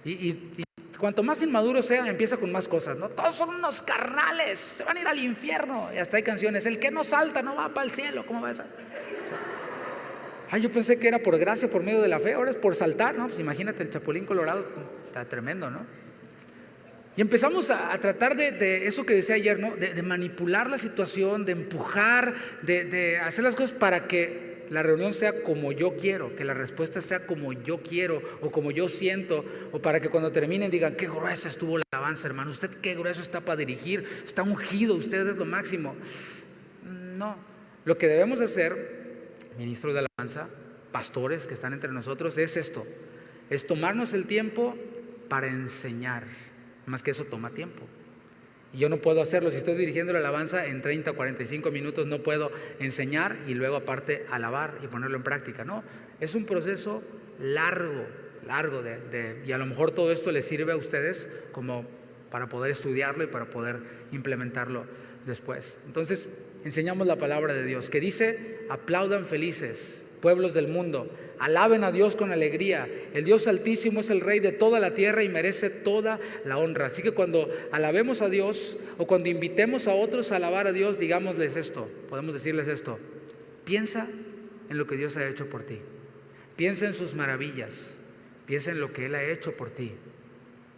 Y cuanto más inmaduro sea, empieza con más cosas, ¿no? Todos son unos carnales, se van a ir al infierno. Y hasta hay canciones: el que no salta no va para el cielo. ¿Cómo va esa? O sea, yo pensé que era por gracia, por medio de la fe, ahora es por saltar, ¿no? Pues imagínate, el Chapulín Colorado está tremendo, ¿no? Y empezamos a tratar de eso que decía ayer, ¿no? De manipular la situación, de empujar, de hacer las cosas para que la reunión sea como yo quiero, que la respuesta sea como yo quiero o como yo siento, o para que cuando terminen digan: qué gruesa estuvo la alabanza, hermano, usted qué grueso está para dirigir, está ungido, usted es lo máximo. No, lo que debemos hacer, ministros de alabanza, pastores que están entre nosotros, es esto: es tomarnos el tiempo para enseñar. Más que eso toma tiempo. Y yo no puedo hacerlo. Si estoy dirigiendo la alabanza en 30 o 45 minutos, no puedo enseñar y luego aparte alabar y ponerlo en práctica. No, es un proceso largo y a lo mejor todo esto les sirve a ustedes como para poder estudiarlo y para poder implementarlo después. Entonces, enseñamos la palabra de Dios que dice: aplaudan felices pueblos del mundo, alaben a Dios con alegría. El Dios Altísimo es el Rey de toda la tierra y merece toda la honra. Así que cuando alabemos a Dios o cuando invitemos a otros a alabar a Dios, digámosles esto, podemos decirles esto: piensa en lo que Dios ha hecho por ti, piensa en sus maravillas, piensa en lo que Él ha hecho por ti.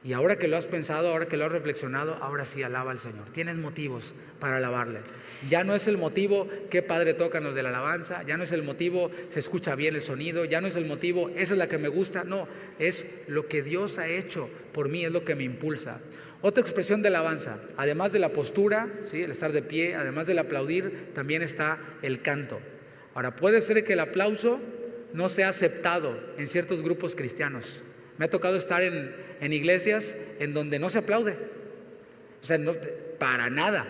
Y ahora que lo has pensado, ahora que lo has reflexionado, ahora sí alaba al Señor. Tienes motivos para alabarle. Ya no es el motivo qué padre tocan los de la alabanza, ya no es el motivo se escucha bien el sonido, ya no es el motivo esa es la que me gusta, no, es lo que Dios ha hecho por mí, es lo que me impulsa. Otra expresión de alabanza, además de la postura, ¿sí?, el estar de pie, además del aplaudir, también está el canto. Ahora, puede ser que el aplauso no sea aceptado en ciertos grupos cristianos. Me ha tocado estar en iglesias en donde no se aplaude, o sea, no, para nada.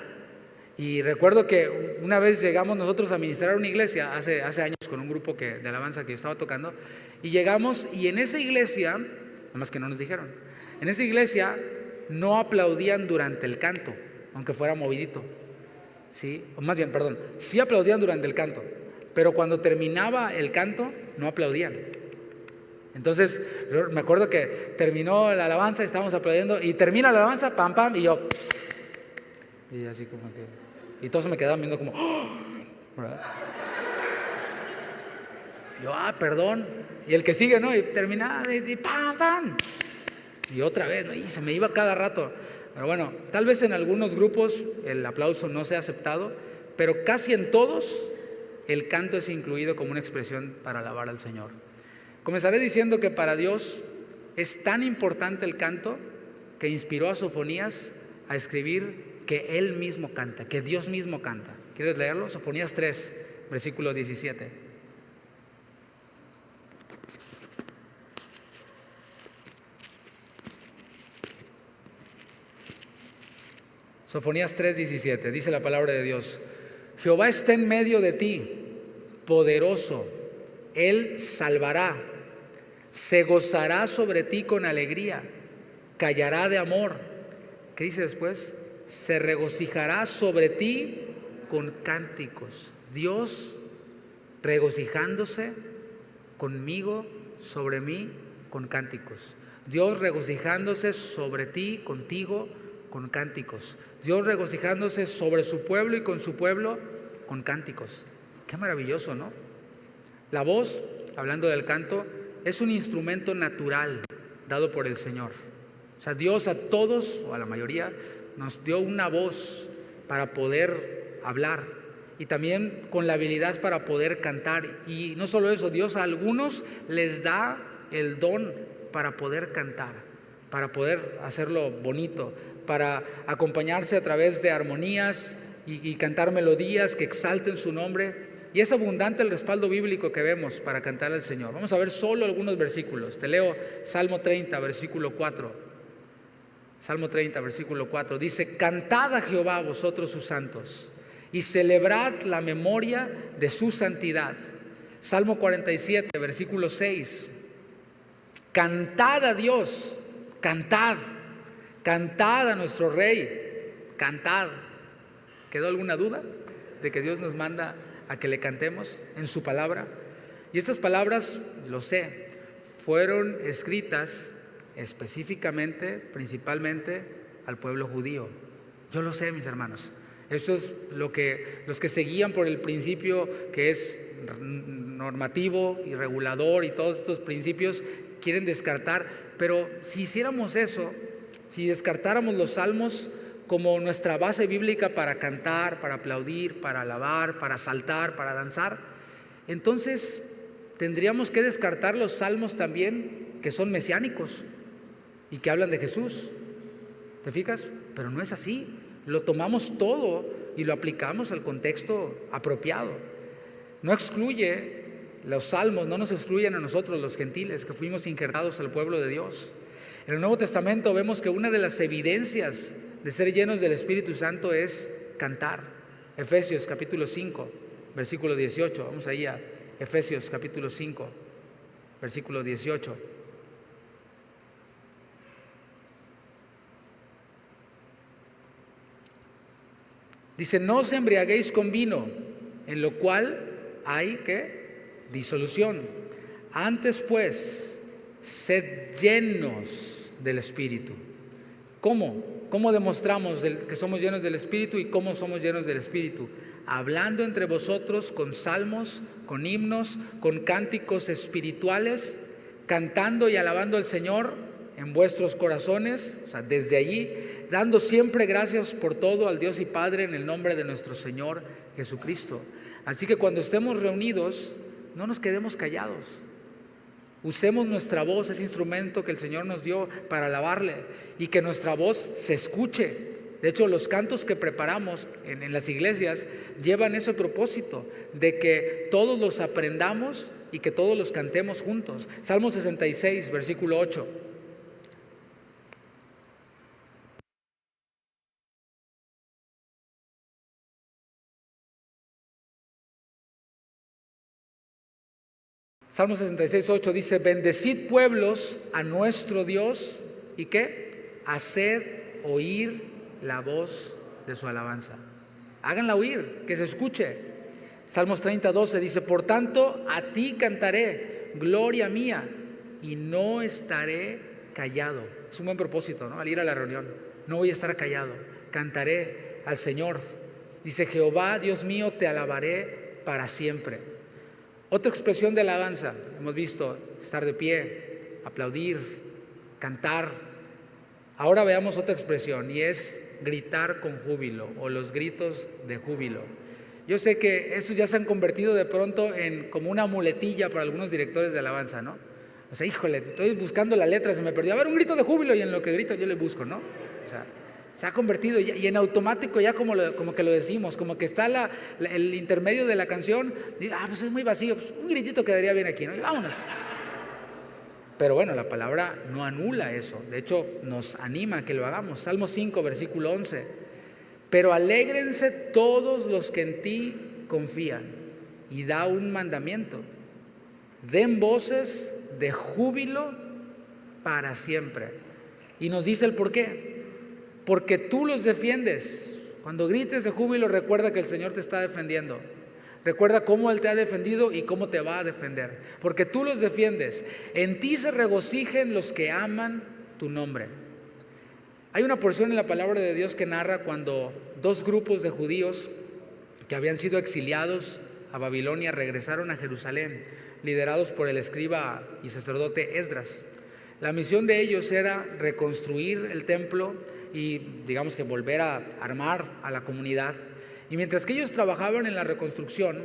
Y recuerdo que una vez llegamos nosotros a ministrar una iglesia hace años con un grupo de alabanza que yo estaba tocando, y llegamos y en esa iglesia, nada más que no nos dijeron, en esa iglesia no aplaudían durante el canto, aunque fuera movidito. ¿sí? O más bien, perdón, sí aplaudían durante el canto, pero cuando terminaba el canto no aplaudían. Entonces, me acuerdo que terminó la alabanza, estábamos aplaudiendo y termina la alabanza, pam, pam, y yo, y así como que, y todos me quedaban viendo como, ¡oh! ¿Verdad? Yo, perdón. Y el que sigue, ¿no? Y termina, y pam, pam. Y otra vez, ¿no? Y se me iba cada rato. Pero bueno, tal vez en algunos grupos el aplauso no sea aceptado, pero casi en todos el canto es incluido como una expresión para alabar al Señor. Comenzaré diciendo que para Dios es tan importante el canto que inspiró a Sofonías a escribir que Él mismo canta, que Dios mismo canta. ¿Quieres leerlo? Sofonías 3, versículo 17. Sofonías 3:17, dice la palabra de Dios: Jehová está en medio de ti, poderoso, Él salvará, se gozará sobre ti con alegría, callará de amor. ¿Qué dice después? Se regocijará sobre ti con cánticos. Dios regocijándose conmigo, sobre mí, con cánticos. Dios regocijándose sobre ti, contigo, con cánticos. Dios regocijándose sobre su pueblo y con su pueblo, con cánticos. Qué maravilloso, ¿no? La voz, hablando del canto, es un instrumento natural dado por el Señor. O sea, Dios a todos, o a la mayoría, nos dio una voz para poder hablar y también con la habilidad para poder cantar. Y no solo eso, Dios a algunos les da el don para poder cantar, para poder hacerlo bonito, para acompañarse a través de armonías y cantar melodías que exalten su nombre. Y es abundante el respaldo bíblico que vemos para cantar al Señor. Vamos a ver solo algunos versículos. Te leo Salmo 30, versículo 4. Salmo 30, versículo 4. Dice: Cantad a Jehová vosotros sus santos y celebrad la memoria de su santidad. Salmo 47, versículo 6. Cantad a Dios, cantad. Cantad a nuestro Rey, cantad. ¿Quedó alguna duda de que Dios nos manda a que le cantemos en su palabra? Y estas palabras, lo sé, fueron escritas específicamente, principalmente al pueblo judío. Yo lo sé, mis hermanos. Esto es lo que los que seguían por el principio que es normativo y regulador y todos estos principios quieren descartar. Pero si hiciéramos eso, si descartáramos los salmos como nuestra base bíblica para cantar, para aplaudir, para alabar, para saltar, para danzar, entonces tendríamos que descartar los salmos también que son mesiánicos y que hablan de Jesús. ¿Te fijas? Pero no es así. Lo tomamos todo y lo aplicamos al contexto apropiado. No excluye los salmos, no nos excluyen a nosotros los gentiles que fuimos injertados al pueblo de Dios. En el Nuevo Testamento vemos que una de las evidencias de ser llenos del Espíritu Santo es cantar. Efesios capítulo 5, versículo 18. Vamos ahí a Efesios capítulo 5, versículo 18. Dice: no os embriaguéis con vino, en lo cual hay ¿qué? Disolución. Antes pues, sed llenos del Espíritu. ¿Cómo? ¿Cómo demostramos que somos llenos del Espíritu y cómo somos llenos del Espíritu? Hablando entre vosotros con salmos, con himnos, con cánticos espirituales, cantando y alabando al Señor en vuestros corazones, o sea, desde allí, dando siempre gracias por todo al Dios y Padre en el nombre de nuestro Señor Jesucristo. Así que cuando estemos reunidos, no nos quedemos callados. Usemos nuestra voz, ese instrumento que el Señor nos dio para alabarle, y que nuestra voz se escuche. De hecho, los cantos que preparamos en las iglesias llevan ese propósito de que todos los aprendamos y que todos los cantemos juntos. Salmo 66, versículo 8. Salmo 66, 8 dice: bendecid pueblos a nuestro Dios, ¿y qué? Haced oír la voz de su alabanza. háganla oír, que se escuche. Salmos 30:12 dice: por tanto, a ti cantaré, gloria mía, y no estaré callado. Es un buen propósito, ¿no? Al ir a la reunión, no voy a estar callado, cantaré al Señor. Dice: Jehová, Dios mío, te alabaré para siempre. Otra expresión de alabanza, hemos visto estar de pie, aplaudir, cantar. Ahora veamos otra expresión, y es gritar con júbilo, o los gritos de júbilo. Yo sé que estos ya se han convertido de pronto en como una muletilla para algunos directores de alabanza, ¿no? O sea, híjole, estoy buscando la letra, se me perdió. A ver, un grito de júbilo, y en lo que grito yo le busco, ¿no? O sea, se ha convertido, y en automático ya como que lo decimos, como que está el intermedio de la canción. Pues es muy vacío, pues un gritito quedaría bien aquí, ¿no? Y vámonos. Pero bueno, la palabra no anula eso, de hecho nos anima a que lo hagamos. Salmo 5, versículo 11: pero alégrense todos los que en ti confían, y da un mandamiento: den voces de júbilo para siempre. Y nos dice el por qué: porque tú los defiendes. Cuando grites de júbilo, recuerda que el Señor te está defendiendo. Recuerda cómo Él te ha defendido y cómo te va a defender. Porque tú los defiendes. En ti se regocijen los que aman tu nombre. Hay una porción en la palabra de Dios que narra cuando dos grupos de judíos que habían sido exiliados a Babilonia regresaron a Jerusalén, liderados por el escriba y sacerdote Esdras. La misión de ellos era reconstruir el templo y digamos que volver a armar a la comunidad. Y mientras que ellos trabajaban en la reconstrucción,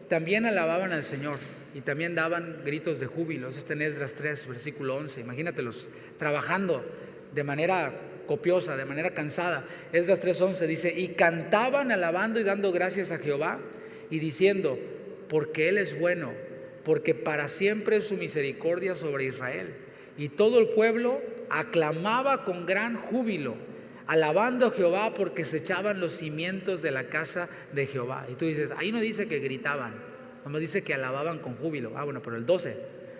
también alababan al Señor y también daban gritos de júbilo. Eso está en Esdras 3, versículo 11. Imagínatelos trabajando de manera copiosa, de manera cansada. Esdras 3:11 dice: y cantaban alabando y dando gracias a Jehová y diciendo: porque Él es bueno, porque para siempre es su misericordia sobre Israel. Y todo el pueblo aclamaba con gran júbilo, alabando a Jehová, porque se echaban los cimientos de la casa de Jehová. Y tú dices, ahí no dice que gritaban, nomás dice que alababan con júbilo. Bueno, pero el 12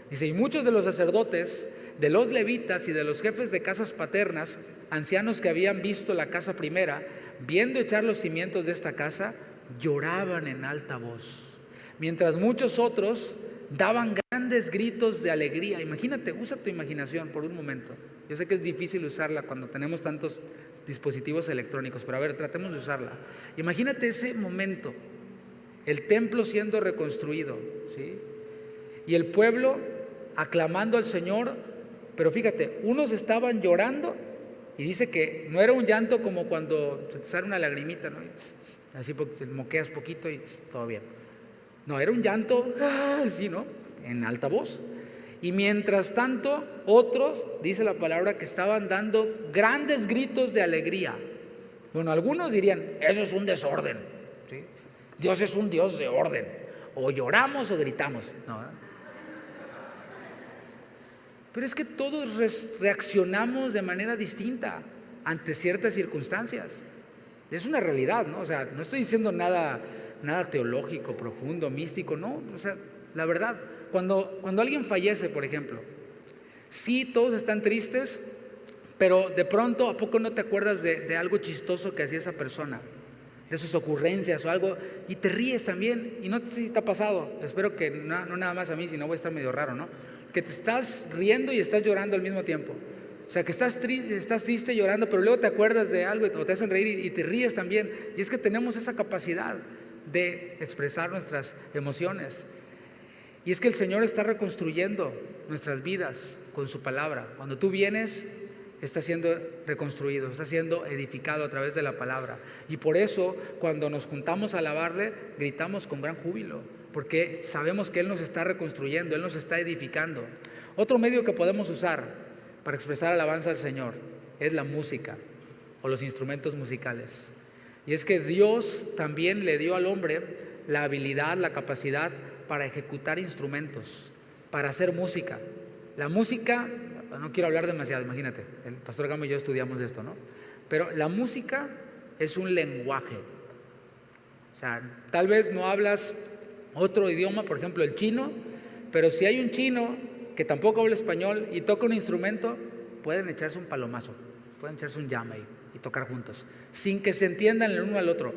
dice: y muchos de los sacerdotes, de los levitas y de los jefes de casas paternas, ancianos que habían visto la casa primera, viendo echar los cimientos de esta casa, lloraban en alta voz, mientras muchos otros daban grandes gritos de alegría. Imagínate, usa tu imaginación por un momento. Yo sé que es difícil usarla cuando tenemos tantos dispositivos electrónicos, pero a ver, tratemos de usarla. Imagínate ese momento, el templo siendo reconstruido, ¿sí? Y el pueblo aclamando al Señor. Pero fíjate, unos estaban llorando, y dice que no era un llanto como cuando se te sale una lagrimita, ¿no? Así porque te moqueas poquito y todo bien. No, era un llanto así, ¿no? En alta voz. Y mientras tanto, otros, dice la palabra, que estaban dando grandes gritos de alegría. Bueno, algunos dirían: eso es un desorden, ¿sí? Dios es un Dios de orden. O lloramos o gritamos, ¿no? Pero es que todos reaccionamos de manera distinta ante ciertas circunstancias. Es una realidad, ¿no? O sea, no estoy diciendo nada teológico, profundo, místico, no. O sea, la verdad, cuando alguien fallece, por ejemplo, sí, todos están tristes, pero de pronto, ¿a poco no te acuerdas de algo chistoso que hacía esa persona? De sus ocurrencias o algo, y te ríes también. Y no sé si te ha pasado, espero que no nada más a mí, si no voy a estar medio raro, ¿no? Que te estás riendo y estás llorando al mismo tiempo. O sea, que estás triste llorando, pero luego te acuerdas de algo o te hacen reír y te ríes también. Y es que tenemos esa capacidad de expresar nuestras emociones. Y es que el Señor está reconstruyendo nuestras vidas con su palabra. Cuando tú vienes, está siendo reconstruido, está siendo edificado a través de la palabra. Y por eso, cuando nos juntamos a alabarle, gritamos con gran júbilo, porque sabemos que Él nos está reconstruyendo, Él nos está edificando. Otro medio que podemos usar para expresar alabanza al Señor es la música o los instrumentos musicales. Y es que Dios también le dio al hombre la habilidad, la capacidad para ejecutar instrumentos, para hacer música. La música, no quiero hablar demasiado, imagínate, el pastor Gamo y yo estudiamos esto, ¿no? Pero la música es un lenguaje. O sea, tal vez no hablas otro idioma, por ejemplo el chino, pero si hay un chino que tampoco habla español y toca un instrumento, pueden echarse un palomazo, pueden echarse un jam ahí y tocar juntos, sin que se entiendan el uno al otro.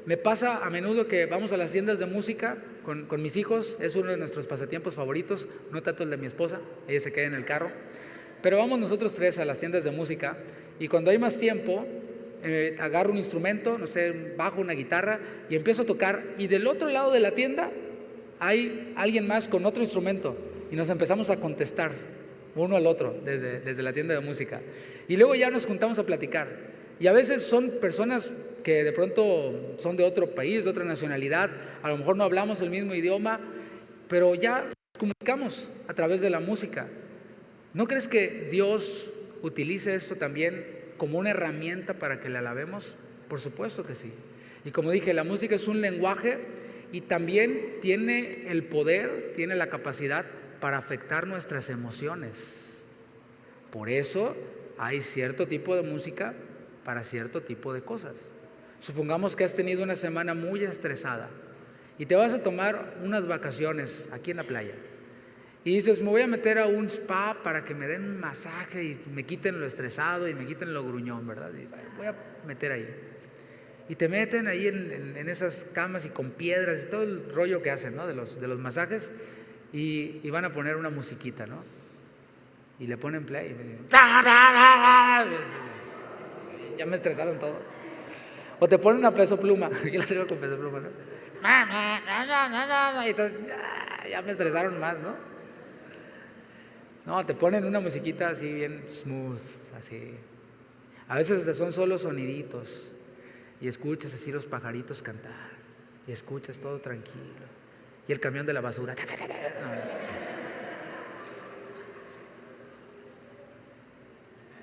Me pasa a menudo que vamos a las tiendas de música con mis hijos, es uno de nuestros pasatiempos favoritos, no tanto el de mi esposa, ella se queda en el carro, pero vamos nosotros tres a las tiendas de música y cuando hay más tiempo, agarro un instrumento, no sé, bajo una guitarra y empiezo a tocar y del otro lado de la tienda hay alguien más con otro instrumento y nos empezamos a contestar uno al otro desde la tienda de música y luego ya nos juntamos a platicar y a veces son personas que de pronto son de otro país, de otra nacionalidad, a lo mejor no hablamos el mismo idioma, pero ya comunicamos a través de la música. ¿No crees que Dios utilice esto también como una herramienta para que le alabemos? Por supuesto que sí. Y como dije, la música es un lenguaje y también tiene el poder, tiene la capacidad para afectar nuestras emociones. Por eso hay cierto tipo de música para cierto tipo de cosas. Supongamos que has tenido una semana muy estresada y te vas a tomar unas vacaciones aquí en la playa y dices, me voy a meter a un spa para que me den un masaje y me quiten lo estresado y me quiten lo gruñón, ¿verdad? Y voy a meter ahí. Y te meten ahí en esas camas y con piedras y todo el rollo que hacen, ¿no? de los masajes y van a poner una musiquita, ¿no? Y le ponen play y me dicen, ya me estresaron todo. O te ponen a Peso Pluma, yo la traigo con Peso Pluma, ¿no? Y entonces, ya me estresaron más, ¿no? No, te ponen una musiquita así bien smooth, así. A veces son solo soniditos y escuchas así los pajaritos cantar y escuchas todo tranquilo y el camión de la basura.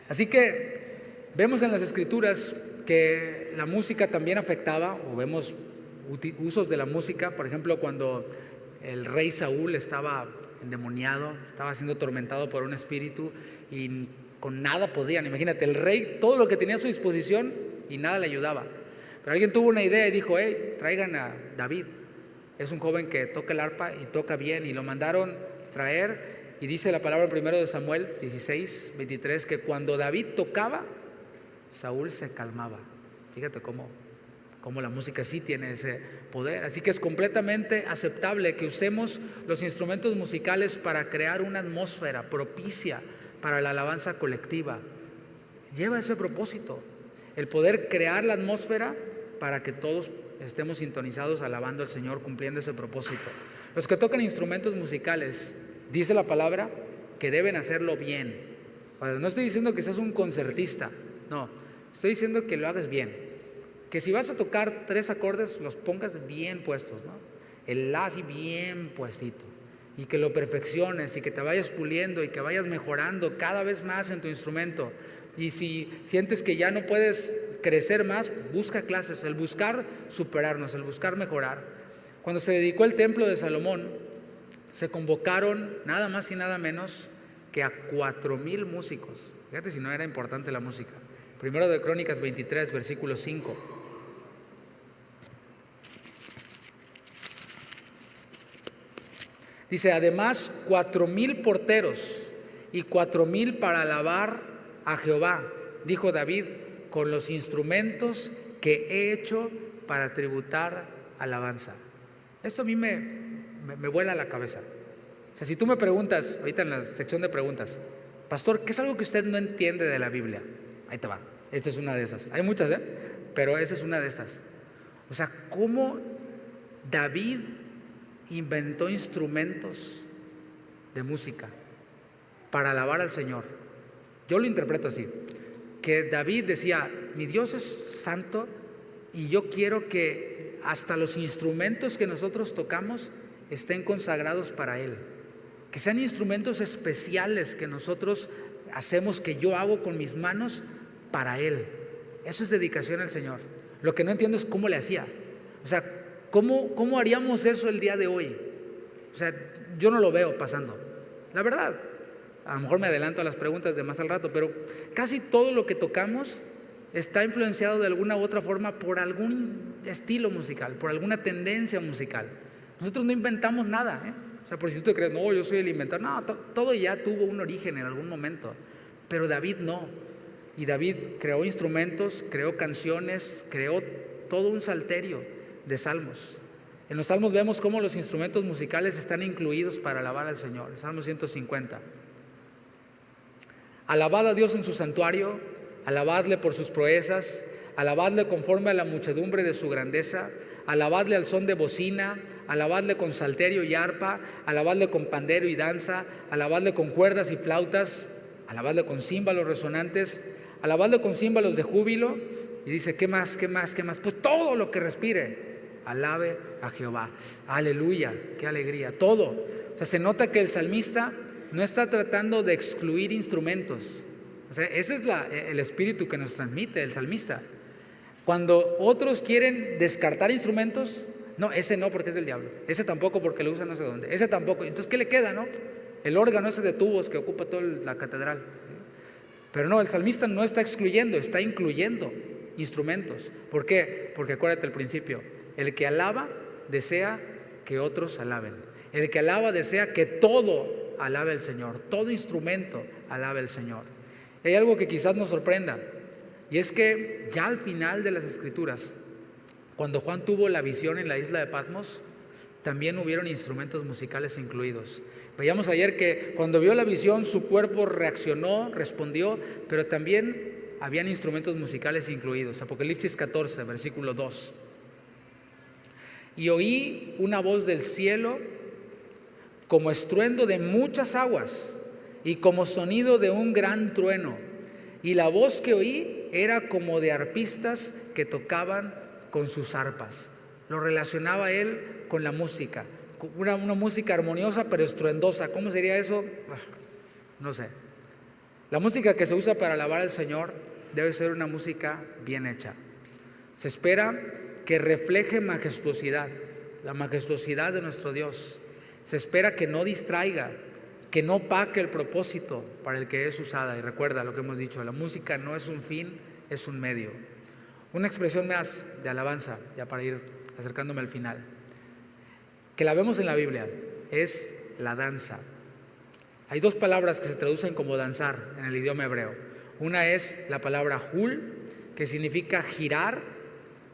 Así que vemos en las Escrituras que la música también afectaba, o vemos usos de la música, por ejemplo, cuando el rey Saúl estaba endemoniado, estaba siendo atormentado por un espíritu y con nada podían. Imagínate, el rey, todo lo que tenía a su disposición y nada le ayudaba. Pero alguien tuvo una idea y dijo, traigan a David. Es un joven que toca el arpa y toca bien, y lo mandaron traer. Y dice la palabra primero de Samuel 16, 23, que cuando David tocaba, Saúl se calmaba. Fíjate cómo la música sí tiene ese poder. Así que es completamente aceptable que usemos los instrumentos musicales para crear una atmósfera propicia para la alabanza colectiva. Lleva ese propósito, el poder crear la atmósfera para que todos estemos sintonizados alabando al Señor, cumpliendo ese propósito. Los que tocan instrumentos musicales, dice la palabra, que deben hacerlo bien. No estoy diciendo que seas un concertista, no, estoy diciendo que lo hagas bien. Que si vas a tocar 3 acordes, los pongas bien puestos, ¿no? El la así bien puestito. Y que lo perfecciones y que te vayas puliendo y que vayas mejorando cada vez más en tu instrumento. Y si sientes que ya no puedes crecer más, busca clases. El buscar superarnos, el buscar mejorar. Cuando se dedicó el templo de Salomón, se convocaron nada más y nada menos que a 4,000 músicos. Fíjate si no era importante la música. Primero de Crónicas 23, versículo 5. Dice, además 4,000 porteros y 4,000 para alabar a Jehová, dijo David, con los instrumentos que he hecho para tributar alabanza. Esto a mí me vuela la cabeza. O sea, si tú me preguntas, ahorita en la sección de preguntas, pastor, ¿qué es algo que usted no entiende de la Biblia? Ahí te va, esta es una de esas. Hay muchas, pero esa es una de estas. O sea, ¿cómo David inventó instrumentos de música para alabar al Señor? Yo lo interpreto así, que David decía, mi Dios es santo y yo quiero que hasta los instrumentos que nosotros tocamos estén consagrados para Él, que sean instrumentos especiales que nosotros hacemos, que yo hago con mis manos para Él. Eso es dedicación al Señor. Lo que no entiendo es cómo le hacía. O sea, ¿cómo haríamos eso el día de hoy? O sea, yo no lo veo pasando, la verdad. A lo mejor me adelanto a las preguntas de más al rato, pero casi todo lo que tocamos está influenciado de alguna u otra forma por algún estilo musical, por alguna tendencia musical. Nosotros no inventamos nada, O sea, por si tú te crees, no, yo soy el inventor. No, todo ya tuvo un origen en algún momento, pero David no. Y David creó instrumentos, creó canciones, creó todo un salterio de salmos. En los salmos vemos cómo los instrumentos musicales están incluidos para alabar al Señor. Salmo 150. Alabad a Dios en su santuario, alabadle por sus proezas, alabadle conforme a la muchedumbre de su grandeza, alabadle al son de bocina, alabadle con salterio y arpa, alabadle con pandero y danza, alabadle con cuerdas y flautas, alabadle con címbalos resonantes, alabadle con címbalos de júbilo. Y dice, ¿qué más? ¿Qué más? ¿Qué más? Pues todo lo que respire, alabe a Jehová. Aleluya, qué alegría, todo. O sea, se nota que el salmista no está tratando de excluir instrumentos. O sea, ese es el espíritu que nos transmite el salmista. Cuando otros quieren descartar instrumentos, no, ese no porque es del diablo, ese tampoco porque lo usan no sé dónde, ese tampoco. Entonces, ¿qué le queda, no? El órgano ese de tubos que ocupa toda la catedral. Pero no, el salmista no está excluyendo, está incluyendo instrumentos. ¿Por qué? Porque acuérdate el principio, el que alaba desea que otros alaben. El que alaba desea que todo alabe al Señor, todo instrumento alabe al Señor. Hay algo que quizás nos sorprenda, y es que ya al final de las Escrituras, cuando Juan tuvo la visión en la isla de Patmos, también hubieron instrumentos musicales incluidos. Veíamos ayer que cuando vio la visión su cuerpo reaccionó, respondió, pero también habían instrumentos musicales incluidos. Apocalipsis 14, versículo 2. Y oí una voz del cielo como estruendo de muchas aguas y como sonido de un gran trueno. Y la voz que oí era como de arpistas que tocaban con sus arpas. Lo relacionaba él con la música, una música armoniosa pero estruendosa. ¿Cómo sería eso? No sé. La música que se usa para alabar al Señor debe ser una música bien hecha. Se espera que refleje majestuosidad, la majestuosidad de nuestro Dios. Se espera que no distraiga, que no opaque el propósito para el que es usada. Y recuerda lo que hemos dicho, la música no es un fin, es un medio. Una expresión más de alabanza, ya para ir acercándome al final, que la vemos en la Biblia, es la danza. Hay dos palabras que se traducen como danzar en el idioma hebreo. Una es la palabra hul, que significa girar,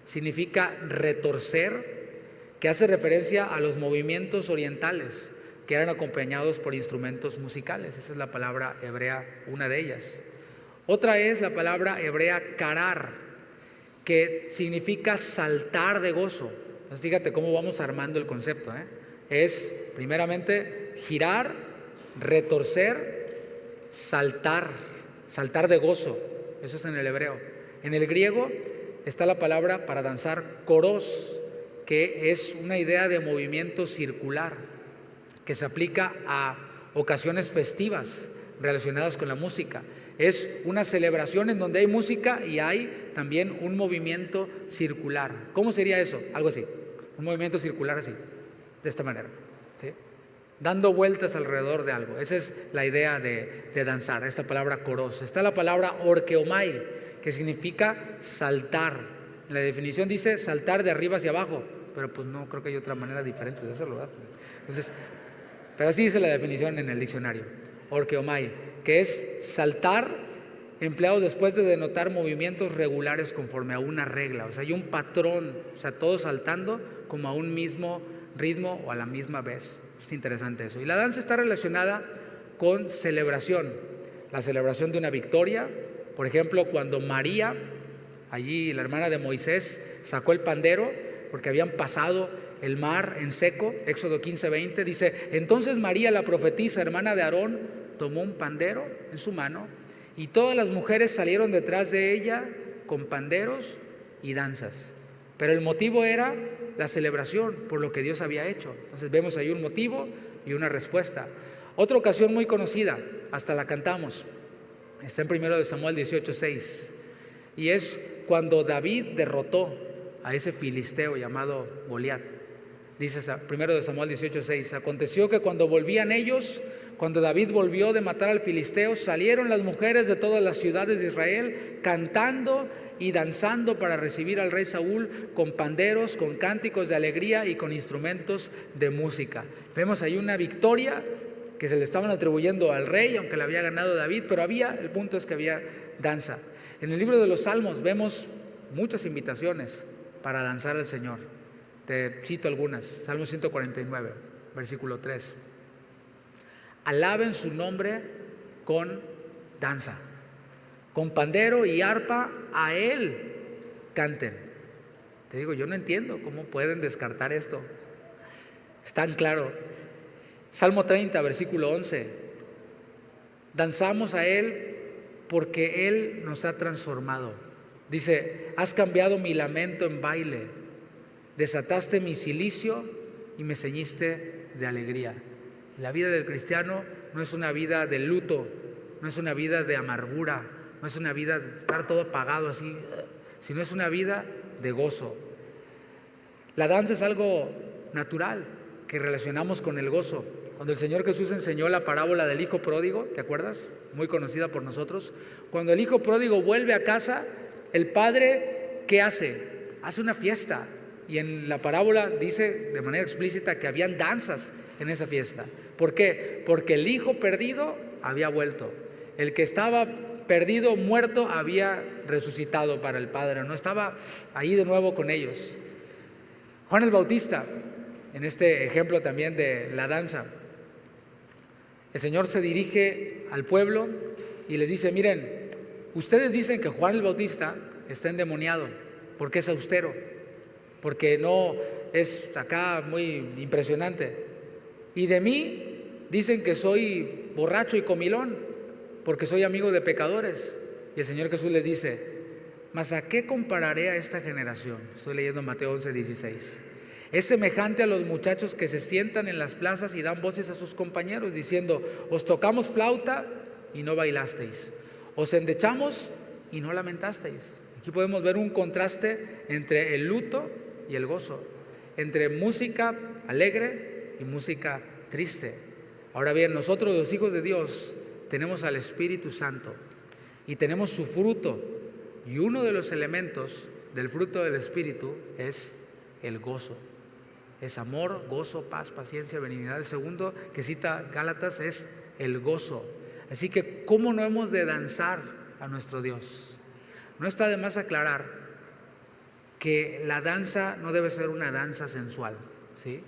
significa retorcer, que hace referencia a los movimientos orientales que eran acompañados por instrumentos musicales. Esa es la palabra hebrea, una de ellas. Otra es la palabra hebrea karar, que significa saltar de gozo. Entonces, fíjate cómo vamos armando el concepto, Es primeramente girar, retorcer, saltar de gozo. Eso es en el hebreo. En el griego está la palabra para danzar koros, que es una idea de movimiento circular que se aplica a ocasiones festivas relacionadas con la música. Es una celebración en donde hay música y hay también un movimiento circular. ¿Cómo sería eso? Algo así, un movimiento circular así, de esta manera, ¿sí? Dando vueltas alrededor de algo. Esa es la idea de danzar, esta palabra koros. Está la palabra orkeomai, que significa saltar. En la definición dice saltar de arriba hacia abajo, pero pues no creo que hay otra manera diferente de hacerlo, ¿verdad? Entonces, pero así dice la definición en el diccionario, orkeomai, que es saltar empleado después de denotar movimientos regulares conforme a una regla. O sea, hay un patrón, o sea, todos saltando como a un mismo ritmo o a la misma vez. Es interesante eso. Y la danza está relacionada con celebración, la celebración de una victoria. Por ejemplo, cuando María, allí la hermana de Moisés, sacó el pandero porque habían pasado el mar en seco, Éxodo 15:20, dice, entonces María la profetisa, hermana de Aarón, tomó un pandero en su mano y todas las mujeres salieron detrás de ella con panderos y danzas. Pero el motivo era la celebración por lo que Dios había hecho. Entonces vemos ahí un motivo y una respuesta. Otra ocasión muy conocida, hasta la cantamos, está en 1 Samuel 18:6, y es cuando David derrotó a ese filisteo llamado Goliat. Dice 1 Samuel 18:6, aconteció que cuando volvían ellos, cuando David volvió de matar al filisteo, salieron las mujeres de todas las ciudades de Israel cantando y danzando para recibir al rey Saúl con panderos, con cánticos de alegría y con instrumentos de música. Vemos ahí una victoria que se le estaban atribuyendo al rey, aunque la había ganado David, pero el punto es que había danza. En el libro de los Salmos vemos muchas invitaciones para danzar al Señor. Te cito algunas. Salmo 149, versículo 3. Alaben su nombre con danza, con pandero y arpa a Él canten. Te digo, yo no entiendo cómo pueden descartar esto. Es tan claro. Salmo 30, versículo 11. Danzamos a Él porque Él nos ha transformado. Dice, has cambiado mi lamento en baile, desataste mi cilicio y me ceñiste de alegría. La vida del cristiano no es una vida de luto, no es una vida de amargura, no es una vida de estar todo apagado así, sino es una vida de gozo. La danza es algo natural que relacionamos con el gozo. Cuando el Señor Jesús enseñó la parábola del hijo pródigo, ¿te acuerdas? Muy conocida por nosotros. Cuando el hijo pródigo vuelve a casa, el padre, ¿qué hace? Hace una fiesta. Y en la parábola dice de manera explícita que habían danzas en esa fiesta. ¿Por qué? Porque el hijo perdido había vuelto. El que estaba perdido, muerto, había resucitado para el Padre. No estaba ahí de nuevo con ellos. Juan el Bautista, en este ejemplo también de la danza, el Señor se dirige al pueblo y les dice, miren, ustedes dicen que Juan el Bautista está endemoniado porque es austero, porque no es acá muy impresionante. Y de mí dicen que soy borracho y comilón porque soy amigo de pecadores. Y el Señor Jesús les dice, ¿mas a qué compararé a esta generación? Estoy leyendo Mateo 11, 16. Es semejante a los muchachos que se sientan en las plazas y dan voces a sus compañeros diciendo, os tocamos flauta y no bailasteis, os endechamos y no lamentasteis. Aquí podemos ver un contraste entre el luto y el gozo, entre música alegre y música triste. Ahora bien, nosotros los hijos de Dios tenemos al Espíritu Santo y tenemos su fruto, y uno de los elementos del fruto del Espíritu es el gozo. Es amor, gozo, paz, paciencia, benignidad. El segundo que cita Gálatas es el gozo. Así que, ¿cómo no hemos de danzar a nuestro Dios? No está de más aclarar que la danza no debe ser una danza sensual, ¿sí?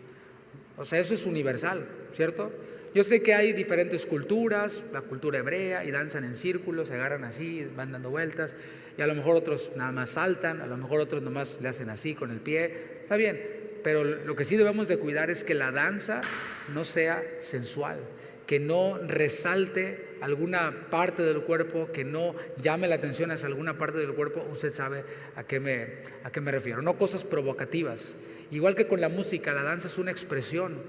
O sea, eso es universal, ¿cierto? Yo sé que hay diferentes culturas, la cultura hebrea, y danzan en círculos, se agarran así, van dando vueltas, y a lo mejor otros nada más saltan, a lo mejor otros nada más le hacen así con el pie, está bien. Pero lo que sí debemos de cuidar es que la danza no sea sensual, que no resalte alguna parte del cuerpo, que no llame la atención hacia alguna parte del cuerpo. Usted sabe a qué me refiero, no cosas provocativas. Igual que con la música, la danza es una expresión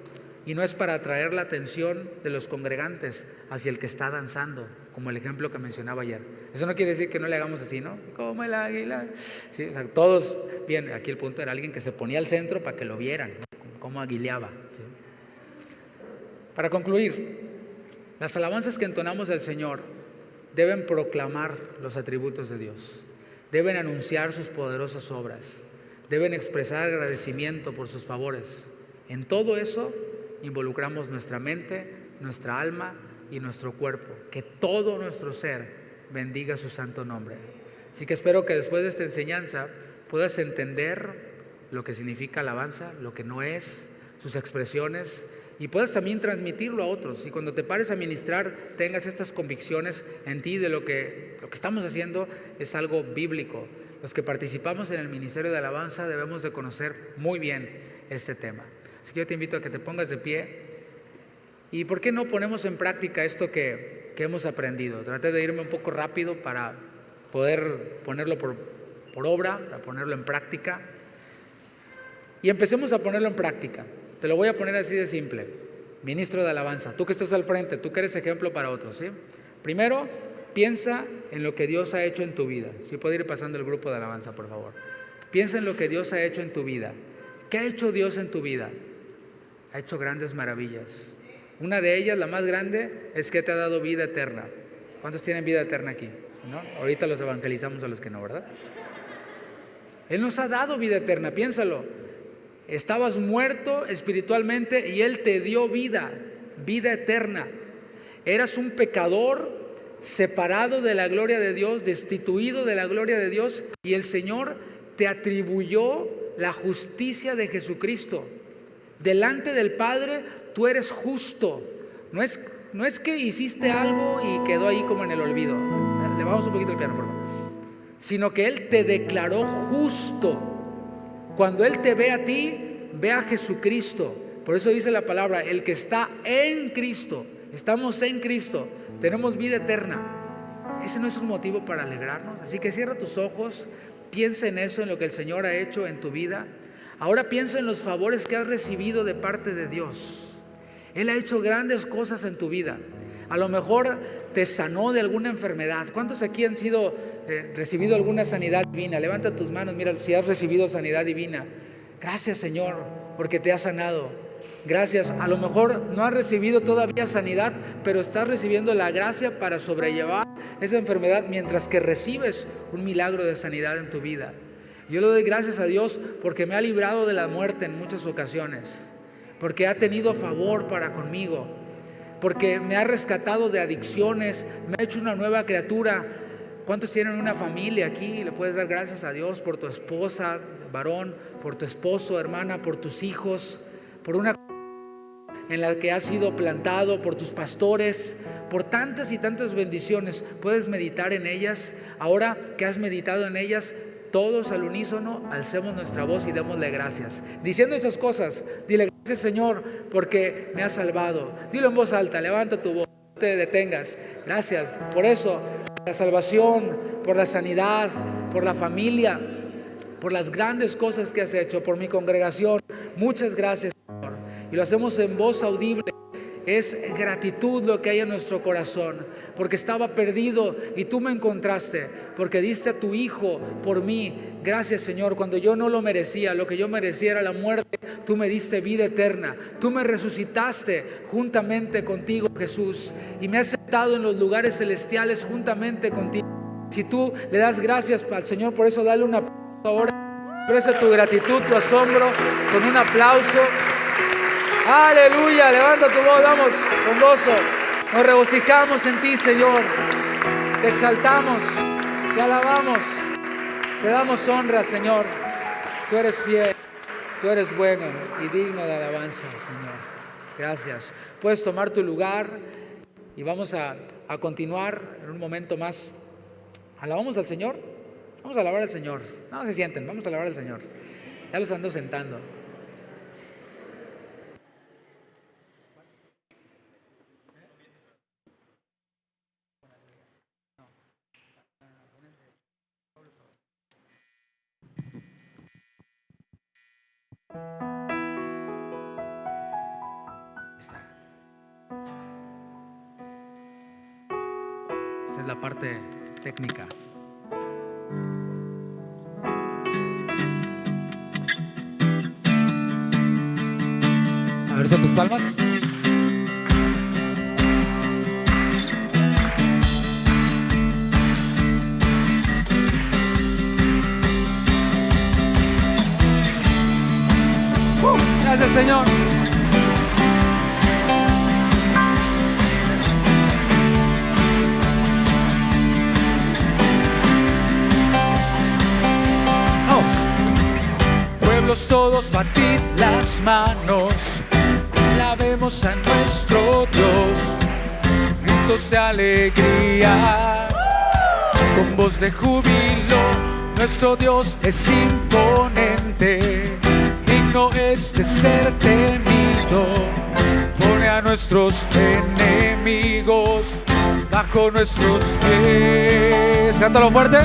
y no es para atraer la atención de los congregantes hacia el que está danzando, como el ejemplo que mencionaba ayer. Eso no quiere decir que no le hagamos así, ¿no? Como el águila. Sí, o sea, todos, bien, aquí el punto era alguien que se ponía al centro para que lo vieran, ¿no? Cómo aguileaba, ¿sí? Para concluir, las alabanzas que entonamos al Señor deben proclamar los atributos de Dios, deben anunciar sus poderosas obras, deben expresar agradecimiento por sus favores. En todo eso involucramos nuestra mente, nuestra alma y nuestro cuerpo, que todo nuestro ser bendiga su santo nombre. Así que espero que después de esta enseñanza puedas entender lo que significa alabanza, lo que no es, sus expresiones, y puedas también transmitirlo a otros. Y cuando te pares a ministrar, tengas estas convicciones en ti de lo que estamos haciendo es algo bíblico. Los que participamos en el ministerio de alabanza debemos de conocer muy bien este tema. Así que yo te invito a que te pongas de pie. ¿Y por qué no ponemos en práctica esto que hemos aprendido? Traté de irme un poco rápido para poder ponerlo por obra, para ponerlo en práctica. Y empecemos a ponerlo en práctica. Te lo voy a poner así de simple. Ministro de alabanza, tú que estás al frente, tú que eres ejemplo para otros, ¿sí? Primero, piensa en lo que Dios ha hecho en tu vida. Si puede ir pasando el grupo de alabanza, por favor. Piensa en lo que Dios ha hecho en tu vida. ¿Qué ha hecho Dios en tu vida? Ha hecho grandes maravillas. Una de ellas, la más grande, es que te ha dado vida eterna. ¿Cuántos tienen vida eterna aquí? ¿No? Ahorita los evangelizamos a los que no, ¿verdad? Él nos ha dado vida eterna, piénsalo. Estabas muerto espiritualmente y Él te dio vida eterna. Eras un pecador separado de la gloria de Dios, destituido de la gloria de Dios, y el Señor te atribuyó la justicia de Jesucristo. Delante del Padre tú eres justo. No es que hiciste algo y quedó ahí como en el olvido. Le bajamos un poquito el piano, por favor. Sino que Él te declaró justo. Cuando Él te ve a ti, ve a Jesucristo. Por eso dice la palabra, el que está en Cristo, estamos en Cristo, tenemos vida eterna. Ese no es un motivo para alegrarnos. Así que cierra tus ojos, piensa en eso, en lo que el Señor ha hecho en tu vida. Ahora piensa en los favores que has recibido de parte de Dios. Él ha hecho grandes cosas en tu vida. A lo mejor te sanó de alguna enfermedad. ¿Cuántos aquí han recibido alguna sanidad divina? Levanta tus manos, mira si has recibido sanidad divina. Gracias, Señor, porque te ha sanado. Gracias. A lo mejor no has recibido todavía sanidad, pero estás recibiendo la gracia para sobrellevar esa enfermedad mientras que recibes un milagro de sanidad en tu vida. Yo le doy gracias a Dios porque me ha librado de la muerte en muchas ocasiones, porque ha tenido favor para conmigo, porque me ha rescatado de adicciones, me ha hecho una nueva criatura. ¿Cuántos tienen una familia aquí? Le puedes dar gracias a Dios por tu esposa, varón, por tu esposo, hermana, por tus hijos, por una en la que has sido plantado, por tus pastores, por tantas y tantas bendiciones. Puedes meditar en ellas. Ahora que has meditado en ellas, todos al unísono alcemos nuestra voz y démosle gracias. Diciendo esas cosas, dile gracias, Señor, porque me has salvado. Dilo en voz alta, levanta tu voz, no te detengas. Gracias por eso, por la salvación, por la sanidad, por la familia, por las grandes cosas que has hecho, por mi congregación. Muchas gracias, Señor. Y lo hacemos en voz audible. Es gratitud lo que hay en nuestro corazón, porque estaba perdido y tú me encontraste, porque diste a tu Hijo por mí. Gracias, Señor, cuando yo no lo merecía, lo que yo merecía era la muerte, tú me diste vida eterna. Tú me resucitaste juntamente contigo, Jesús, y me has sentado en los lugares celestiales juntamente contigo. Si tú le das gracias al Señor por eso, dale un aplauso ahora. Expresa tu gratitud, tu asombro con un aplauso. Aleluya, levanta tu voz, vamos con gozo. Nos regocijamos en ti, Señor. Te exaltamos, te alabamos, te damos honra, Señor. Tú eres fiel, tú eres bueno y digno de alabanza, Señor. Gracias. Puedes tomar tu lugar y vamos a continuar en un momento más. ¿Alabamos al Señor? Vamos a alabar al Señor. No se sienten, vamos a alabar al Señor. Ya los ando sentando. Esta es la parte técnica. A ver, son tus palmas. Gracias, Señor. Vamos. Pueblos todos, batid las manos, alabemos a nuestro Dios, gritos de alegría, con voz de júbilo. Nuestro Dios es imponente, digno es de ser temido. Pone a nuestros enemigos bajo nuestros pies. Cántalo fuerte.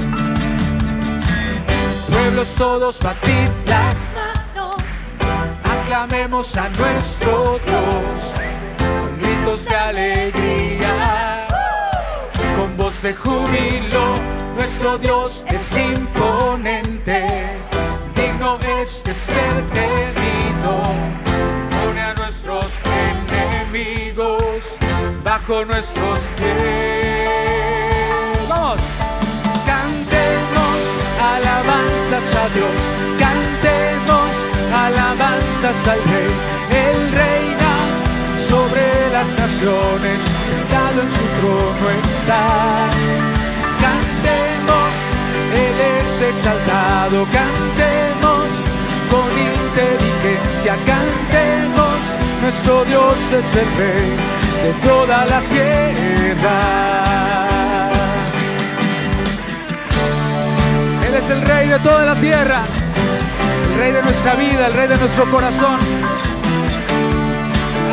Pueblos todos, batid las manos, aclamemos a nuestro Dios, con gritos de alegría, con voz de júbilo. Nuestro Dios es imponente, digno es de ser temido. Pone a nuestros enemigos bajo nuestros pies. Vamos. Cantemos alabanzas a Dios, cantemos alabanzas al Rey. Él reina sobre las naciones, sentado en su trono está. Cantemos, Él es exaltado, cantemos con inteligencia cantemos, nuestro Dios es el Rey de toda la tierra. Él es el Rey de toda la tierra, el Rey de nuestra vida, el Rey de nuestro corazón.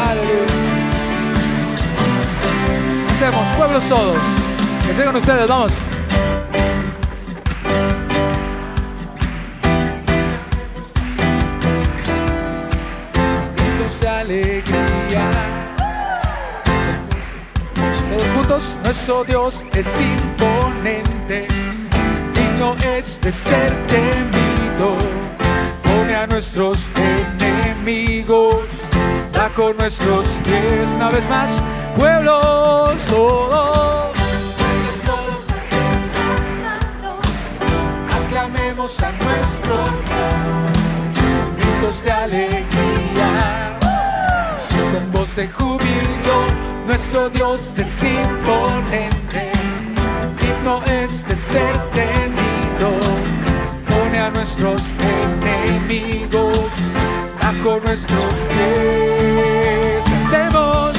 Aleluya. Cantemos, pueblos todos, que sigan ustedes, vamos. Gritos de alegría. Todos juntos, nuestro Dios es imponente, digno es de ser temido, pone a nuestros enemigos bajo nuestros pies. Una vez más, pueblos todos, aclamemos a nuestro Dios, gritos de alegría, con voz de júbilo, nuestro Dios es imponente, digno es de ser temido, pone a nuestros enemigos bajo nuestros pies. Cantemos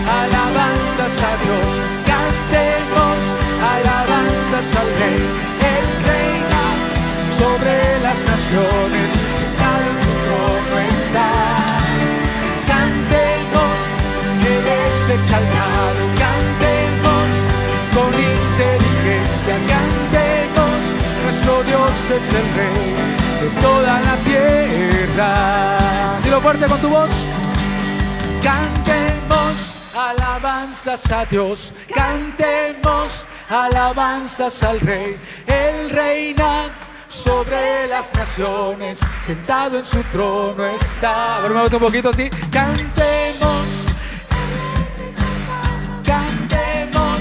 alabanzas a Dios, cantemos alabanzas al Rey. Él reina sobre las naciones, sentado en su trono está. Cantemos, Él es exaltado, cantemos con inteligencia, cantemos, nuestro Dios es el Rey de toda la tierra. Dilo fuerte con tu voz. Cantemos alabanzas a Dios, cantemos alabanzas al Rey. Él reina sobre las naciones, sentado en su trono está. Bueno, me gusta un poquito así. Cantemos, cantemos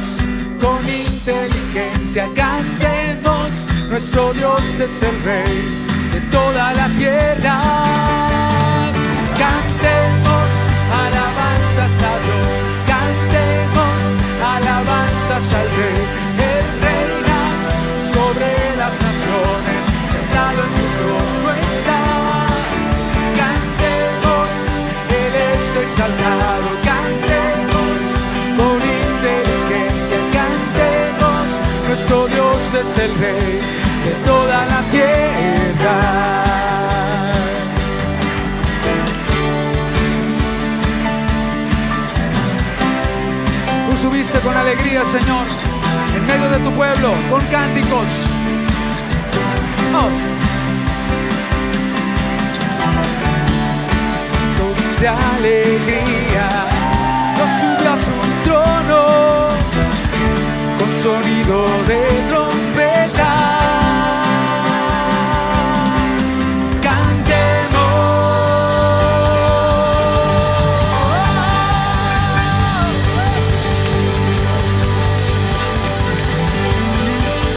con inteligencia, cantemos, nuestro Dios es el Rey de toda la tierra. Cantemos alabanzas a Dios, cantemos alabanzas al Rey. Él reina sobre las naciones, sentado en su trono está. Cantemos, Él es exaltado, cantemos con inteligencia, cantemos, nuestro Dios es el Rey de toda la tierra. Tú subiste con alegría, Señor, en medio de tu pueblo, con cánticos. Vamos. Cantos de alegría, Dios sube a su trono, con sonido de trompeta.